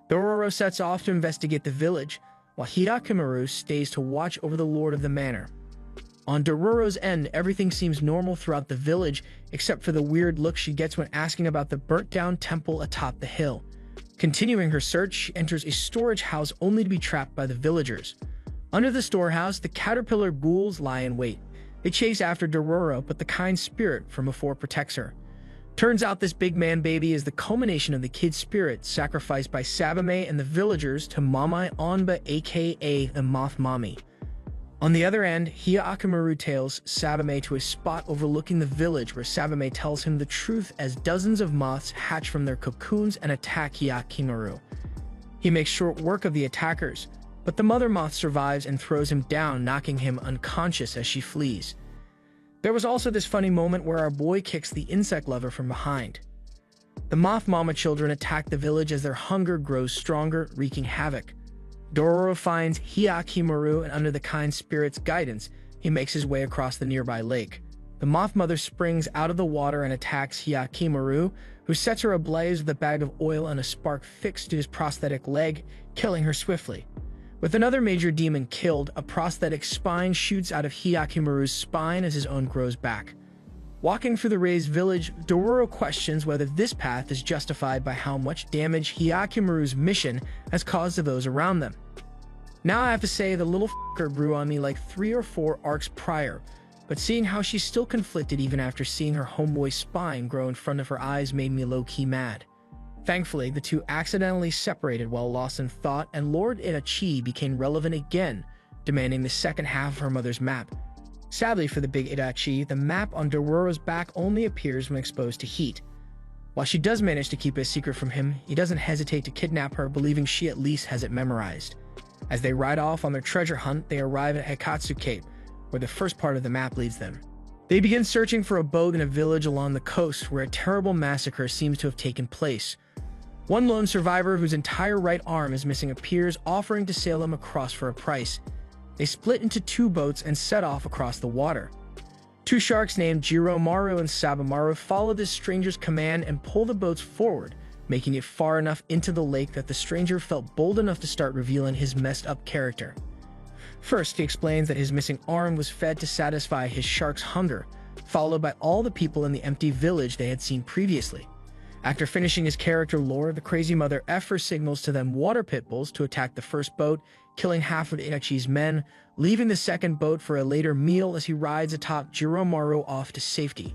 Speaker 1: Dororo sets off to investigate the village, while Hyakimaru stays to watch over the lord of the manor. On Dororo's end, everything seems normal throughout the village, except for the weird look she gets when asking about the burnt-down temple atop the hill. Continuing her search, she enters a storage house only to be trapped by the villagers. Under the storehouse, the caterpillar ghouls lie in wait. They chase after Dororo, but the kind spirit from before protects her. Turns out this big man baby is the culmination of the kid's spirit sacrificed by Savame and the villagers to Mamai Onba, aka the Moth Mommy. On the other end, Hyakimaru tails Savame to a spot overlooking the village where Savame tells him the truth as dozens of moths hatch from their cocoons and attack Hyakimaru. He makes short work of the attackers, but the mother moth survives and throws him down, knocking him unconscious as she flees. There was also this funny moment where our boy kicks the insect lover from behind. The Moth Mama children attack the village as their hunger grows stronger, wreaking havoc. Dororo finds Hyakimaru, and under the kind spirit's guidance, he makes his way across the nearby lake. The Moth Mother springs out of the water and attacks Hyakimaru, who sets her ablaze with a bag of oil and a spark fixed to his prosthetic leg, killing her swiftly. With another major demon killed, a prosthetic spine shoots out of Hyakimaru's spine as his own grows back. Walking through the raised village, Dororo questions whether this path is justified by how much damage Hyakimaru's mission has caused to those around them. Now I have to say the little f***er grew on me like 3 or 4 arcs prior, but seeing how she's still conflicted even after seeing her homeboy's spine grow in front of her eyes made me low-key mad. Thankfully, the two accidentally separated while lost in thought, and Lord Itachi became relevant again, demanding the second half of her mother's map. Sadly for the big Itachi, the map on Dororo's back only appears when exposed to heat. While she does manage to keep it a secret from him, he doesn't hesitate to kidnap her, believing she at least has it memorized. As they ride off on their treasure hunt, they arrive at Hekatsu Cape, where the first part of the map leads them. They begin searching for a boat in a village along the coast where a terrible massacre seems to have taken place. One lone survivor whose entire right arm is missing appears, offering to sail him across for a price. They split into two boats and set off across the water. Two sharks named Jiromaru and Sabamaru follow this stranger's command and pull the boats forward, making it far enough into the lake that the stranger felt bold enough to start revealing his messed-up character. First, he explains that his missing arm was fed to satisfy his shark's hunger, followed by all the people in the empty village they had seen previously. After finishing his character lore, the crazy mother effer signals to them water pit bulls to attack the first boat, killing half of Itachi's men, leaving the second boat for a later meal as he rides atop Jiromaru off to safety.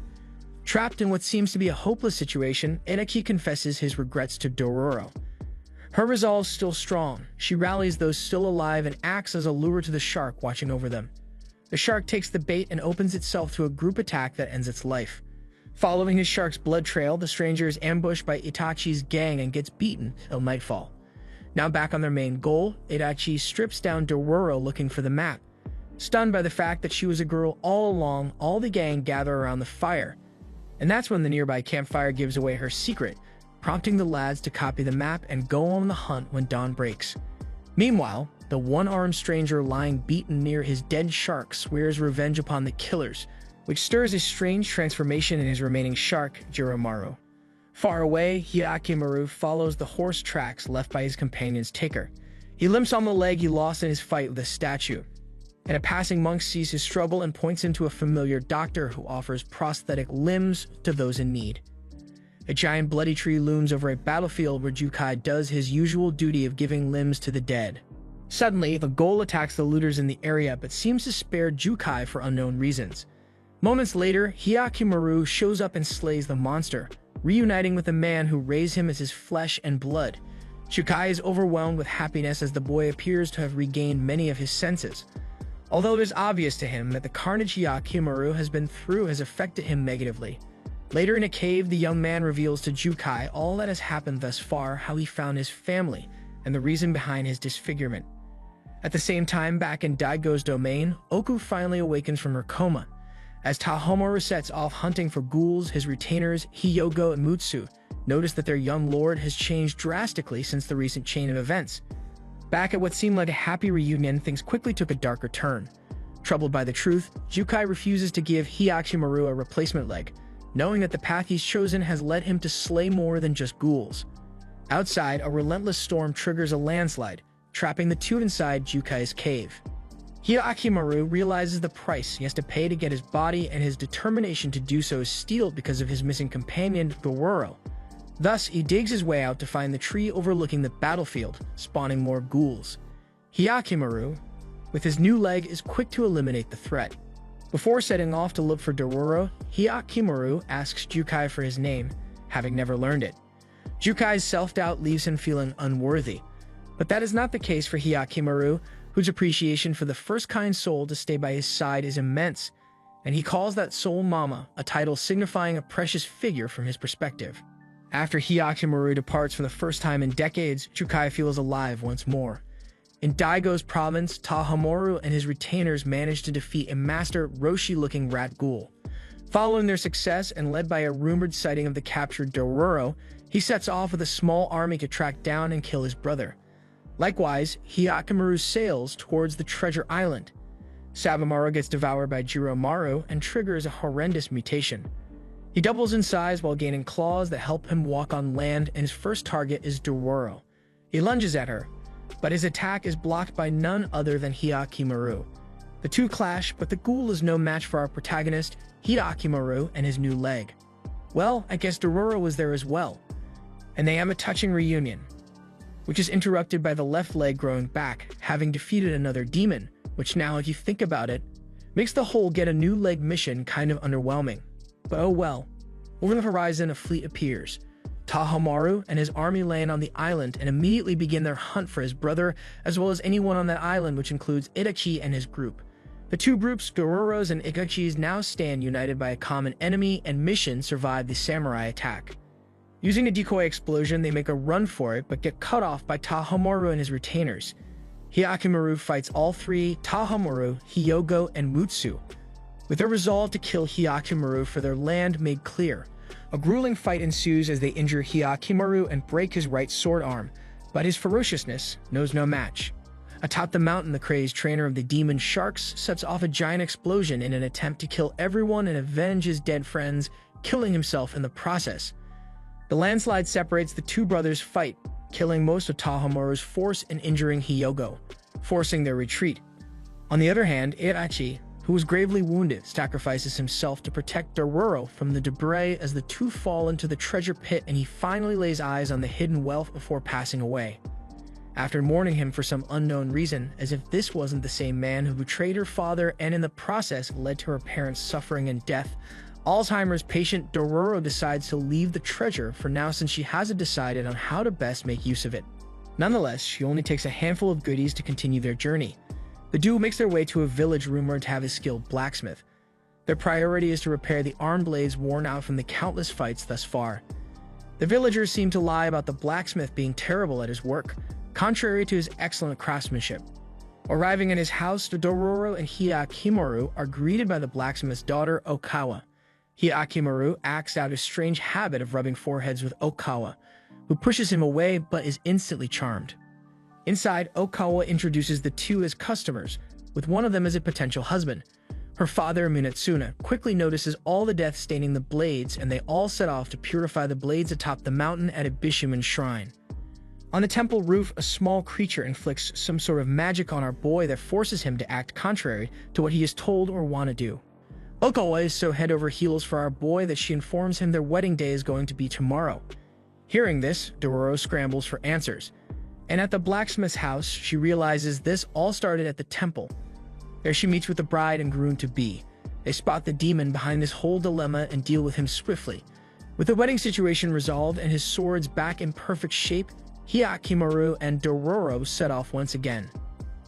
Speaker 1: Trapped in what seems to be a hopeless situation, Itachi confesses his regrets to Dororo. Her resolve still strong. She rallies those still alive and acts as a lure to the shark watching over them. The shark takes the bait and opens itself to a group attack that ends its life. Following his shark's blood trail, the stranger is ambushed by Itachi's gang and gets beaten till nightfall. Now back on their main goal, Itachi strips down Dororo looking for the map. Stunned by the fact that she was a girl all along, all the gang gather around the fire. And that's when the nearby campfire gives away her secret, prompting the lads to copy the map and go on the hunt when dawn breaks. Meanwhile, the one-armed stranger lying beaten near his dead shark swears revenge upon the killers, which stirs a strange transformation in his remaining shark, Jiromaru. Far away, Hyakimaru follows the horse tracks left by his companion's taker. He limps on the leg he lost in his fight with a statue, and a passing monk sees his struggle and points him to a familiar doctor who offers prosthetic limbs to those in need. A giant bloody tree looms over a battlefield where Jukai does his usual duty of giving limbs to the dead. Suddenly, the ghoul attacks the looters in the area but seems to spare Jukai for unknown reasons. Moments later, Hyakimaru shows up and slays the monster, reuniting with the man who raised him as his flesh and blood. Jukai is overwhelmed with happiness as the boy appears to have regained many of his senses. Although it is obvious to him that the carnage Hyakimaru has been through has affected him negatively. Later in a cave, the young man reveals to Jukai all that has happened thus far, how he found his family, and the reason behind his disfigurement. At the same time, back in Daigo's domain, Oku finally awakens from her coma. As Tahomaru sets off hunting for ghouls, his retainers, Hyogo and Mutsu, notice that their young lord has changed drastically since the recent chain of events. Back at what seemed like a happy reunion, things quickly took a darker turn. Troubled by the truth, Jukai refuses to give Hyakimaru a replacement leg, knowing that the path he's chosen has led him to slay more than just ghouls. Outside, a relentless storm triggers a landslide, trapping the two inside Jukai's cave. Hyakimaru realizes the price he has to pay to get his body, and his determination to do so is steeled because of his missing companion, Dororo. Thus, he digs his way out to find the tree overlooking the battlefield, spawning more ghouls. Hyakimaru, with his new leg, is quick to eliminate the threat. Before setting off to look for Dororo, Hyakimaru asks Jukai for his name, having never learned it. Jukai's self-doubt leaves him feeling unworthy. But that is not the case for Hyakimaru, whose appreciation for the first kind soul to stay by his side is immense, and he calls that soul Mama, a title signifying a precious figure from his perspective. After Hyakimaru departs for the first time in decades, Jukai feels alive once more. In Daigo's province, Tahomaru and his retainers manage to defeat a master Roshi-looking rat ghoul. Following their success and led by a rumored sighting of the captured Dororo, he sets off with a small army to track down and kill his brother. Likewise, Hyakimaru sails towards the treasure island. Sabamaru gets devoured by Jiromaru and triggers a horrendous mutation. He doubles in size while gaining claws that help him walk on land, and his first target is Dororo. He lunges at her, but his attack is blocked by none other than Hyakimaru. The two clash, but the ghoul is no match for our protagonist, Hyakimaru, and his new leg. Well, I guess Dororo was there as well, and they have a touching reunion, which is interrupted by the left leg growing back, having defeated another demon, which now, if you think about it, makes the whole get a new leg mission kind of underwhelming. But oh well. Over the horizon, a fleet appears. Tahomaru and his army land on the island and immediately begin their hunt for his brother, as well as anyone on that island, which includes Itachi and his group. The two groups, Dororo's and Itachi's, now stand united by a common enemy, and mission survive the samurai attack. Using a decoy explosion, they make a run for it, but get cut off by Tahomaru and his retainers. Hyakimaru fights all three, Tahomaru, Hyogo, and Mutsu, with their resolve to kill Hyakimaru for their land made clear. A grueling fight ensues as they injure Hyakimaru and break his right sword arm, but his ferociousness knows no match. Atop the mountain, the crazed trainer of the demon sharks sets off a giant explosion in an attempt to kill everyone and avenge his dead friends, killing himself in the process. The landslide separates the two brothers' fight, killing most of Tahomaru's force and injuring Hyogo, forcing their retreat. On the other hand, Irachi, who was gravely wounded, sacrifices himself to protect Dororo from the debris as the two fall into the treasure pit and he finally lays eyes on the hidden wealth before passing away. After mourning him for some unknown reason, as if this wasn't the same man who betrayed her father and in the process led to her parents' suffering and death, Alzheimer's patient Dororo decides to leave the treasure for now since she hasn't decided on how to best make use of it. Nonetheless, she only takes a handful of goodies to continue their journey. The duo makes their way to a village rumored to have a skilled blacksmith. Their priority is to repair the arm blades worn out from the countless fights thus far. The villagers seem to lie about the blacksmith being terrible at his work, contrary to his excellent craftsmanship. Arriving at his house, Dororo and Hyakimaru are greeted by the blacksmith's daughter, Okawa. Hyakimaru acts out his strange habit of rubbing foreheads with Okawa, who pushes him away but is instantly charmed. Inside, Okawa introduces the two as customers, with one of them as a potential husband. Her father, Munetsuna, quickly notices all the death staining the blades and they all set off to purify the blades atop the mountain at a Bishuman shrine. On the temple roof, a small creature inflicts some sort of magic on our boy that forces him to act contrary to what he is told or want to do. Okawa is so head over heels for our boy that she informs him their wedding day is going to be tomorrow. Hearing this, Dororo scrambles for answers, and at the blacksmith's house, she realizes this all started at the temple. There she meets with the bride and groom-to-be. They spot the demon behind this whole dilemma and deal with him swiftly. With the wedding situation resolved and his swords back in perfect shape, Hyakimaru and Dororo set off once again.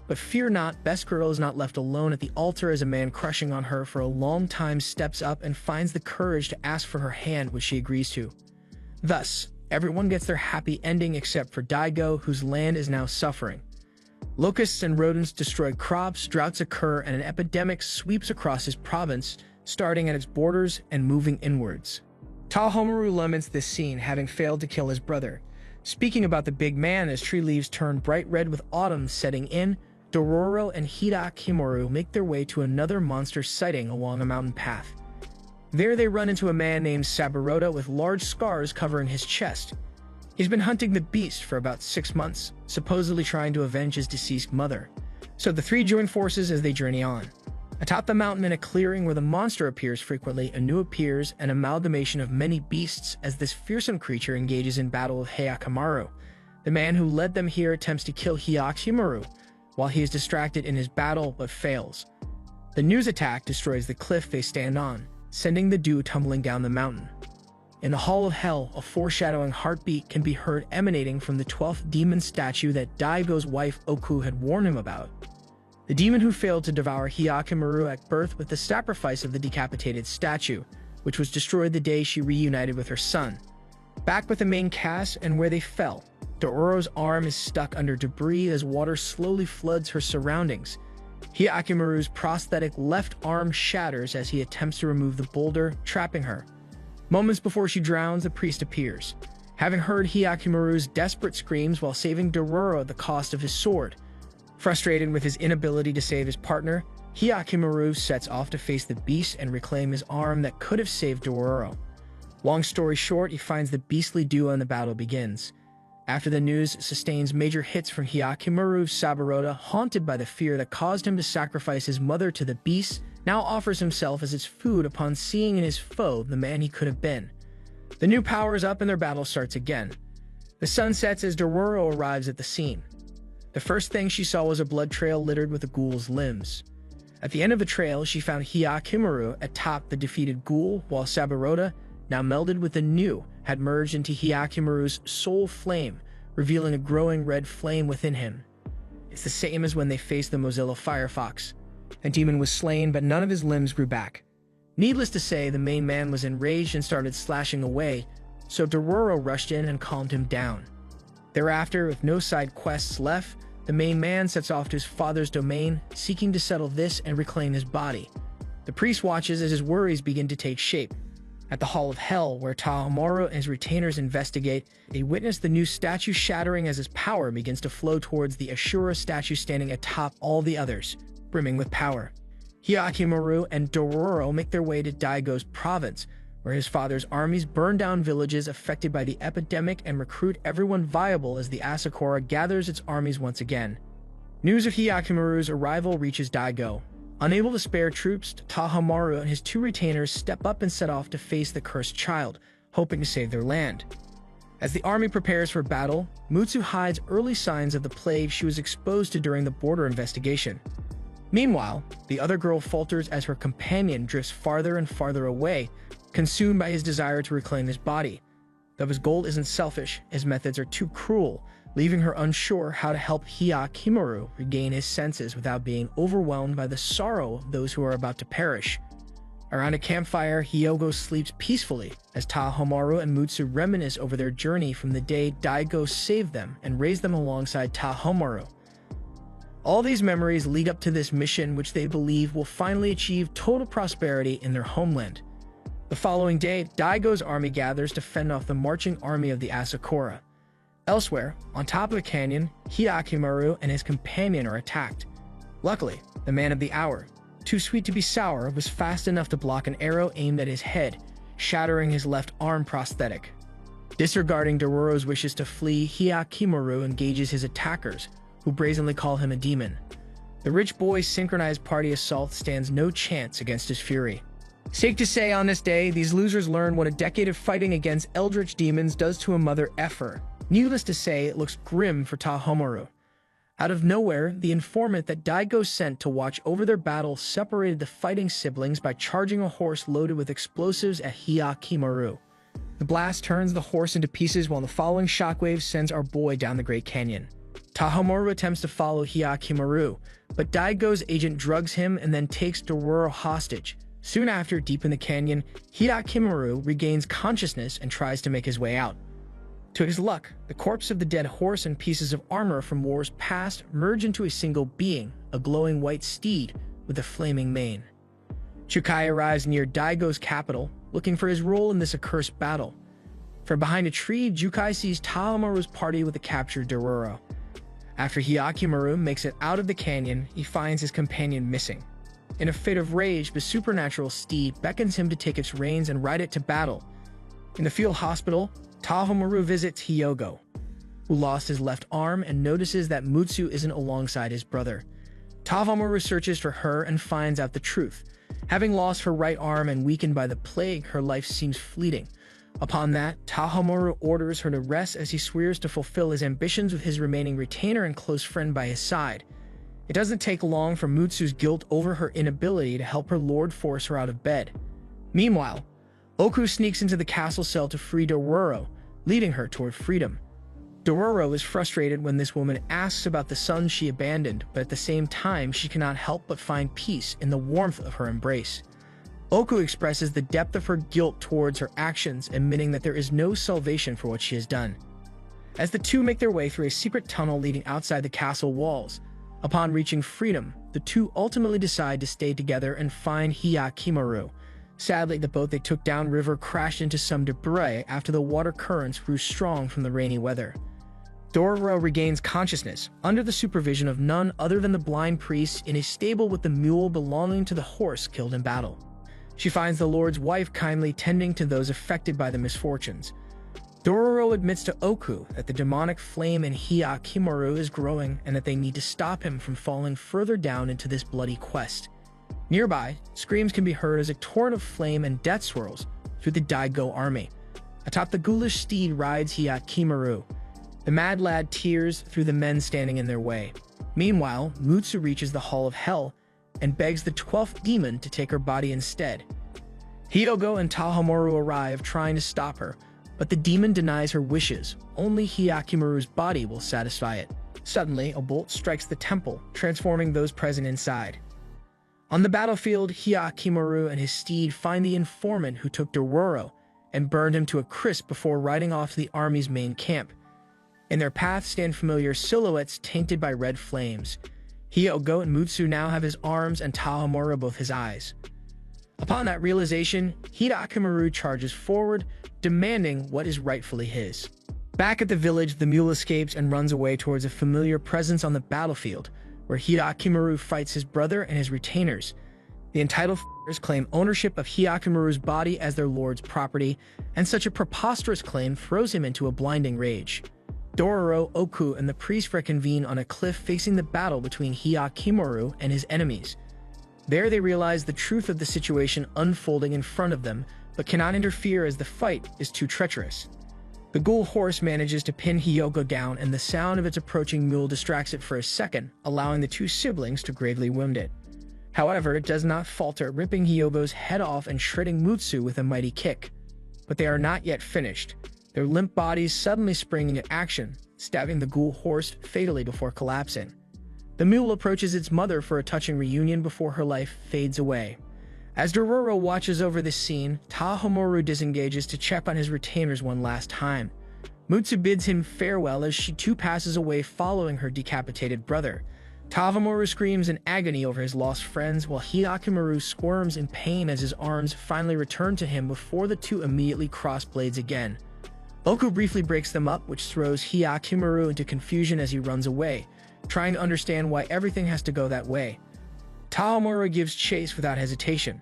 Speaker 1: But fear not, Best Girl is not left alone at the altar as a man crushing on her for a long time steps up and finds the courage to ask for her hand, which she agrees to. Thus, everyone gets their happy ending except for Daigo, whose land is now suffering. Locusts and rodents destroy crops, droughts occur, and an epidemic sweeps across his province, starting at its borders and moving inwards. Tahomaru laments this scene, having failed to kill his brother. Speaking about the big man as tree leaves turn bright red with autumn setting in, Dororo and Hyakimaru make their way to another monster sighting along a mountain path. There they run into a man named Saburota with large scars covering his chest. He's been hunting the beast for about 6 months, supposedly trying to avenge his deceased mother. So the three join forces as they journey on. Atop the mountain in a clearing where the monster appears frequently, anew appears an amalgamation of many beasts as this fearsome creature engages in battle with Hyakimaru. The man who led them here attempts to kill Hyakimaru, while he is distracted in his battle but fails. The news attack destroys the cliff they stand on, sending the duo tumbling down the mountain. In the Hall of Hell, a foreshadowing heartbeat can be heard emanating from the 12th demon statue that Daigo's wife Oku had warned him about. The demon who failed to devour Hyakimaru at birth with the sacrifice of the decapitated statue, which was destroyed the day she reunited with her son. Back with the main cast and where they fell, Dororo's arm is stuck under debris as water slowly floods her surroundings. Hyakimaru's prosthetic left arm shatters as he attempts to remove the boulder, trapping her. Moments before she drowns, the priest appears. Having heard Hyakimaru's desperate screams while saving Dororo at the cost of his sword. Frustrated with his inability to save his partner, Hyakimaru sets off to face the beast and reclaim his arm that could have saved Dororo. Long story short, he finds the beastly duo and the battle begins. After the news sustains major hits from Hyakimaru, Saburota, haunted by the fear that caused him to sacrifice his mother to the beast, now offers himself as its food upon seeing in his foe the man he could have been. The new powers up and their battle starts again. The sun sets as Dororo arrives at the scene. The first thing she saw was a blood trail littered with the ghoul's limbs. At the end of the trail, she found Hyakimaru atop the defeated ghoul, while Saburota, now melded with the new, had merged into Hyakimaru's soul flame, revealing a growing red flame within him. It's the same as when they faced the Mozilla Firefox. The demon was slain, but none of his limbs grew back. Needless to say, the main man was enraged and started slashing away, so Dororo rushed in and calmed him down. Thereafter, with no side quests left, the main man sets off to his father's domain, seeking to settle this and reclaim his body. The priest watches as his worries begin to take shape. At the Hall of Hell, where Tahomaru and his retainers investigate, they witness the new statue shattering as his power begins to flow towards the Ashura statue standing atop all the others, brimming with power. Hyakimaru and Dororo make their way to Daigo's province, where his father's armies burn down villages affected by the epidemic and recruit everyone viable as the Asakura gathers its armies once again. News of Hyakimaru's arrival reaches Daigo. Unable to spare troops, Tahomaru and his two retainers step up and set off to face the cursed child, hoping to save their land. As the army prepares for battle, Mutsu hides early signs of the plague she was exposed to during the border investigation. Meanwhile, the other girl falters as her companion drifts farther and farther away, consumed by his desire to reclaim his body. Though his goal isn't selfish, his methods are too cruel, leaving her unsure how to help Hyakimaru regain his senses without being overwhelmed by the sorrow of those who are about to perish. Around a campfire, Hyogo sleeps peacefully as Tahomaru and Mutsu reminisce over their journey from the day Daigo saved them and raised them alongside Tahomaru. All these memories lead up to this mission, which they believe will finally achieve total prosperity in their homeland. The following day, Daigo's army gathers to fend off the marching army of the Asakura. Elsewhere, on top of a canyon, Hyakimaru and his companion are attacked. Luckily, the man of the hour, too sweet to be sour, was fast enough to block an arrow aimed at his head, shattering his left arm prosthetic. Disregarding Dororo's wishes to flee, Hyakimaru engages his attackers, who brazenly call him a demon. The rich boy's synchronized party assault stands no chance against his fury. Safe to say, on this day, these losers learn what a decade of fighting against eldritch demons does to a mother effer. Needless to say, it looks grim for Tahomaru. Out of nowhere, the informant that Daigo sent to watch over their battle separated the fighting siblings by charging a horse loaded with explosives at Hyakimaru. The blast turns the horse into pieces while the following shockwave sends our boy down the Great Canyon. Tahomaru attempts to follow Hyakimaru, but Daigo's agent drugs him and then takes Dororo hostage. Soon after, deep in the canyon, Hyakimaru regains consciousness and tries to make his way out. To his luck, the corpse of the dead horse and pieces of armor from wars past merge into a single being, a glowing white steed with a flaming mane. Chukai arrives near Daigo's capital, looking for his role in this accursed battle. From behind a tree, Jukai sees Tahomaru's party with the captured Dororo. After Hyakimaru makes it out of the canyon, he finds his companion missing. In a fit of rage, the supernatural steed beckons him to take its reins and ride it to battle. In the field hospital, Tahomaru visits Hyogo, who lost his left arm and notices that Mutsu isn't alongside his brother. Tahomaru searches for her and finds out the truth. Having lost her right arm and weakened by the plague, her life seems fleeting. Upon that, Tahomaru orders her to rest as he swears to fulfill his ambitions with his remaining retainer and close friend by his side. It doesn't take long for Mutsu's guilt over her inability to help her lord force her out of bed. Meanwhile, Oku sneaks into the castle cell to free Dororo, leading her toward freedom. Dororo is frustrated when this woman asks about the son she abandoned, but at the same time she cannot help but find peace in the warmth of her embrace. Oku expresses the depth of her guilt towards her actions, admitting that there is no salvation for what she has done. As the two make their way through a secret tunnel leading outside the castle walls, upon reaching freedom, the two ultimately decide to stay together and find Hyakimaru. Sadly, the boat they took downriver crashed into some debris after the water currents grew strong from the rainy weather. Dororo regains consciousness under the supervision of none other than the blind priest in a stable with the mule belonging to the horse killed in battle. She finds the lord's wife kindly tending to those affected by the misfortunes. Dororo admits to Oku that the demonic flame in Hyakimaru is growing and that they need to stop him from falling further down into this bloody quest. Nearby, screams can be heard as a torrent of flame and death swirls through the Daigo army. Atop the ghoulish steed rides Hyakimaru. The mad lad tears through the men standing in their way. Meanwhile, Mutsu reaches the Hall of Hell and begs the 12th demon to take her body instead. Hyogo and Tahomaru arrive trying to stop her, but the demon denies her wishes. Only Hyakimaru's body will satisfy it. Suddenly, a bolt strikes the temple, transforming those present inside. On the battlefield, Hyakimaru and his steed find the informant who took Dororo and burned him to a crisp before riding off to the army's main camp. In their path stand familiar silhouettes tainted by red flames. Hyogo and Mutsu now have his arms and Tahomaru both his eyes. Upon that realization, Hidakamaru charges forward, demanding what is rightfully his. Back at the village, the mule escapes and runs away towards a familiar presence on the battlefield, where Hidakamaru fights his brother and his retainers. The entitled f***ers claim ownership of Hidakamaru's body as their lord's property, and such a preposterous claim throws him into a blinding rage. Dororo, Oku, and the priest reconvene on a cliff facing the battle between Hidakamaru and his enemies. There they realize the truth of the situation unfolding in front of them, but cannot interfere as the fight is too treacherous. The ghoul horse manages to pin Hyogo down, and the sound of its approaching mule distracts it for a second, allowing the two siblings to gravely wound it. However, it does not falter, ripping Hyogo's head off and shredding Mutsu with a mighty kick. But they are not yet finished. Their limp bodies suddenly spring into action, stabbing the ghoul horse fatally before collapsing. The mule approaches its mother for a touching reunion before her life fades away. As Dororo watches over this scene, Tahomaru disengages to check on his retainers one last time. Mutsu bids him farewell as she too passes away following her decapitated brother. Tahomaru screams in agony over his lost friends, while Hidakamaru squirms in pain as his arms finally return to him before the two immediately cross blades again. Oku briefly breaks them up, which throws Hidakamaru into confusion as he runs away, trying to understand why everything has to go that way. Tahomaru gives chase without hesitation.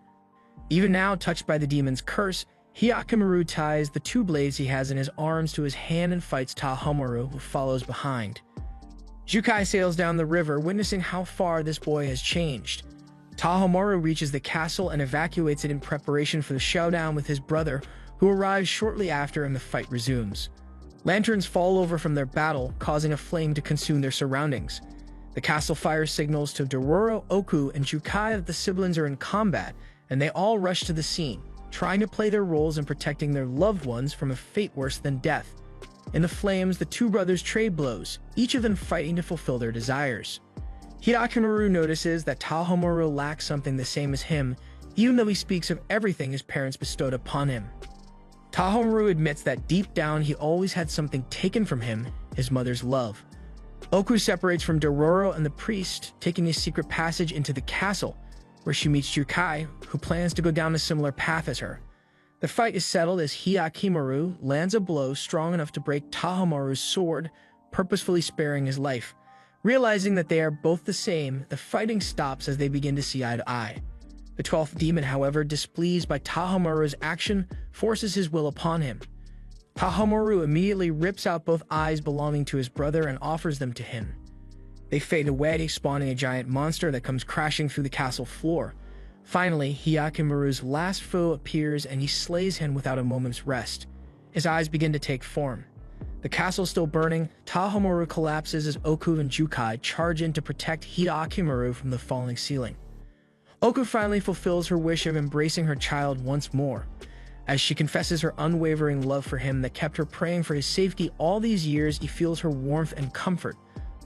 Speaker 1: Even now, touched by the demon's curse, Hidakamaru ties the two blades he has in his arms to his hand and fights Tahomaru, who follows behind. Jukai sails down the river, witnessing how far this boy has changed. Tahomaru reaches the castle and evacuates it in preparation for the showdown with his brother, who arrives shortly after and the fight resumes. Lanterns fall over from their battle, causing a flame to consume their surroundings. The castle fire signals to Dororo, Oku, and Jukai that the siblings are in combat, and they all rush to the scene, trying to play their roles in protecting their loved ones from a fate worse than death. In the flames, the two brothers trade blows, each of them fighting to fulfill their desires. Hidakamaru notices that Tahomaru lacks something the same as him, even though he speaks of everything his parents bestowed upon him. Tahomaru admits that deep down he always had something taken from him, his mother's love. Oku separates from Dororo and the priest, taking a secret passage into the castle, where she meets Jukai, who plans to go down a similar path as her. The fight is settled as Hidakamaru lands a blow strong enough to break Tahomaru's sword, purposefully sparing his life. Realizing that they are both the same, the fighting stops as they begin to see eye to eye. The 12th demon, however, displeased by Tahomaru's action, forces his will upon him. Tahomaru immediately rips out both eyes belonging to his brother and offers them to him. They fade away, spawning a giant monster that comes crashing through the castle floor. Finally, Hidakamaru's last foe appears and he slays him without a moment's rest. His eyes begin to take form. The castle still burning, Tahomaru collapses as Oku and Jukai charge in to protect Hidakamaru from the falling ceiling. Oku finally fulfills her wish of embracing her child once more, as she confesses her unwavering love for him that kept her praying for his safety all these years. He feels her warmth and comfort,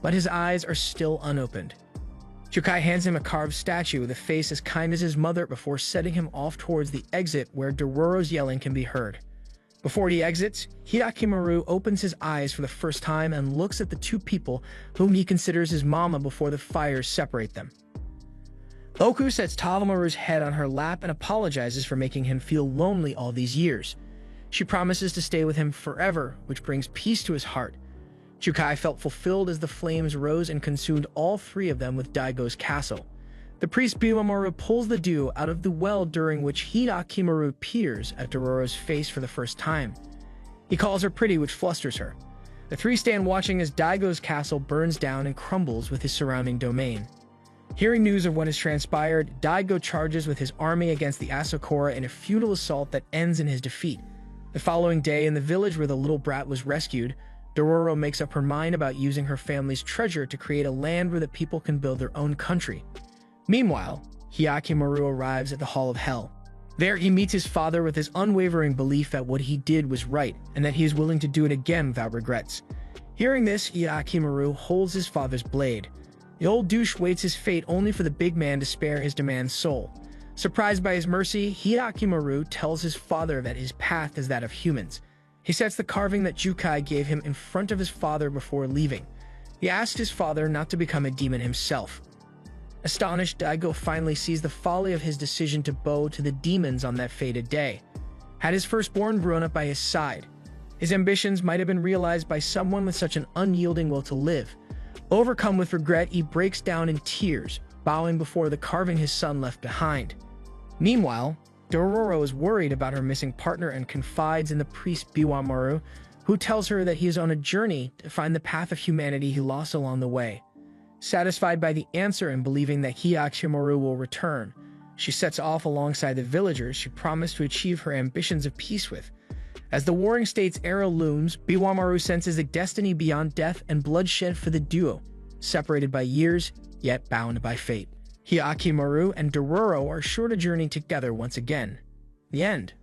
Speaker 1: but his eyes are still unopened. Jukai hands him a carved statue with a face as kind as his mother before setting him off towards the exit where Dororo's yelling can be heard. Before he exits, Hidakamaru opens his eyes for the first time and looks at the two people whom he considers his mama before the fires separate them. Oku sets Tahomaru's head on her lap and apologizes for making him feel lonely all these years. She promises to stay with him forever, which brings peace to his heart. Jukai felt fulfilled as the flames rose and consumed all three of them with Daigo's castle. The priest Bimamoru pulls the dew out of the well, during which Hidakamaru peers at Dororo's face for the first time. He calls her pretty, which flusters her. The three stand watching as Daigo's castle burns down and crumbles with his surrounding domain. Hearing news of what has transpired, Daigo charges with his army against the Asakura in a futile assault that ends in his defeat. The following day, in the village where the little brat was rescued, Dororo makes up her mind about using her family's treasure to create a land where the people can build their own country. Meanwhile, Hidakamaru arrives at the Hall of Hell. There he meets his father with his unwavering belief that what he did was right and that he is willing to do it again without regrets. Hearing this, Hidakamaru holds his father's blade. The old douche waits his fate only for the big man to spare his demand's soul. Surprised by his mercy, Hidakamaru tells his father that his path is that of humans. He sets the carving that Jukai gave him in front of his father before leaving. He asks his father not to become a demon himself. Astonished, Daigo finally sees the folly of his decision to bow to the demons on that fated day. Had his firstborn grown up by his side, his ambitions might have been realized by someone with such an unyielding will to live. Overcome with regret, he breaks down in tears, bowing before the carving his son left behind. Meanwhile, Dororo is worried about her missing partner and confides in the priest Biwamaru, who tells her that he is on a journey to find the path of humanity he lost along the way. Satisfied by the answer and believing that Hyakumaru will return, she sets off alongside the villagers she promised to achieve her ambitions of peace with. As the Warring States era looms, Biwamaru senses a destiny beyond death and bloodshed for the duo, separated by years, yet bound by fate. Hyakumaru and Dororo are sure to journey together once again. The end.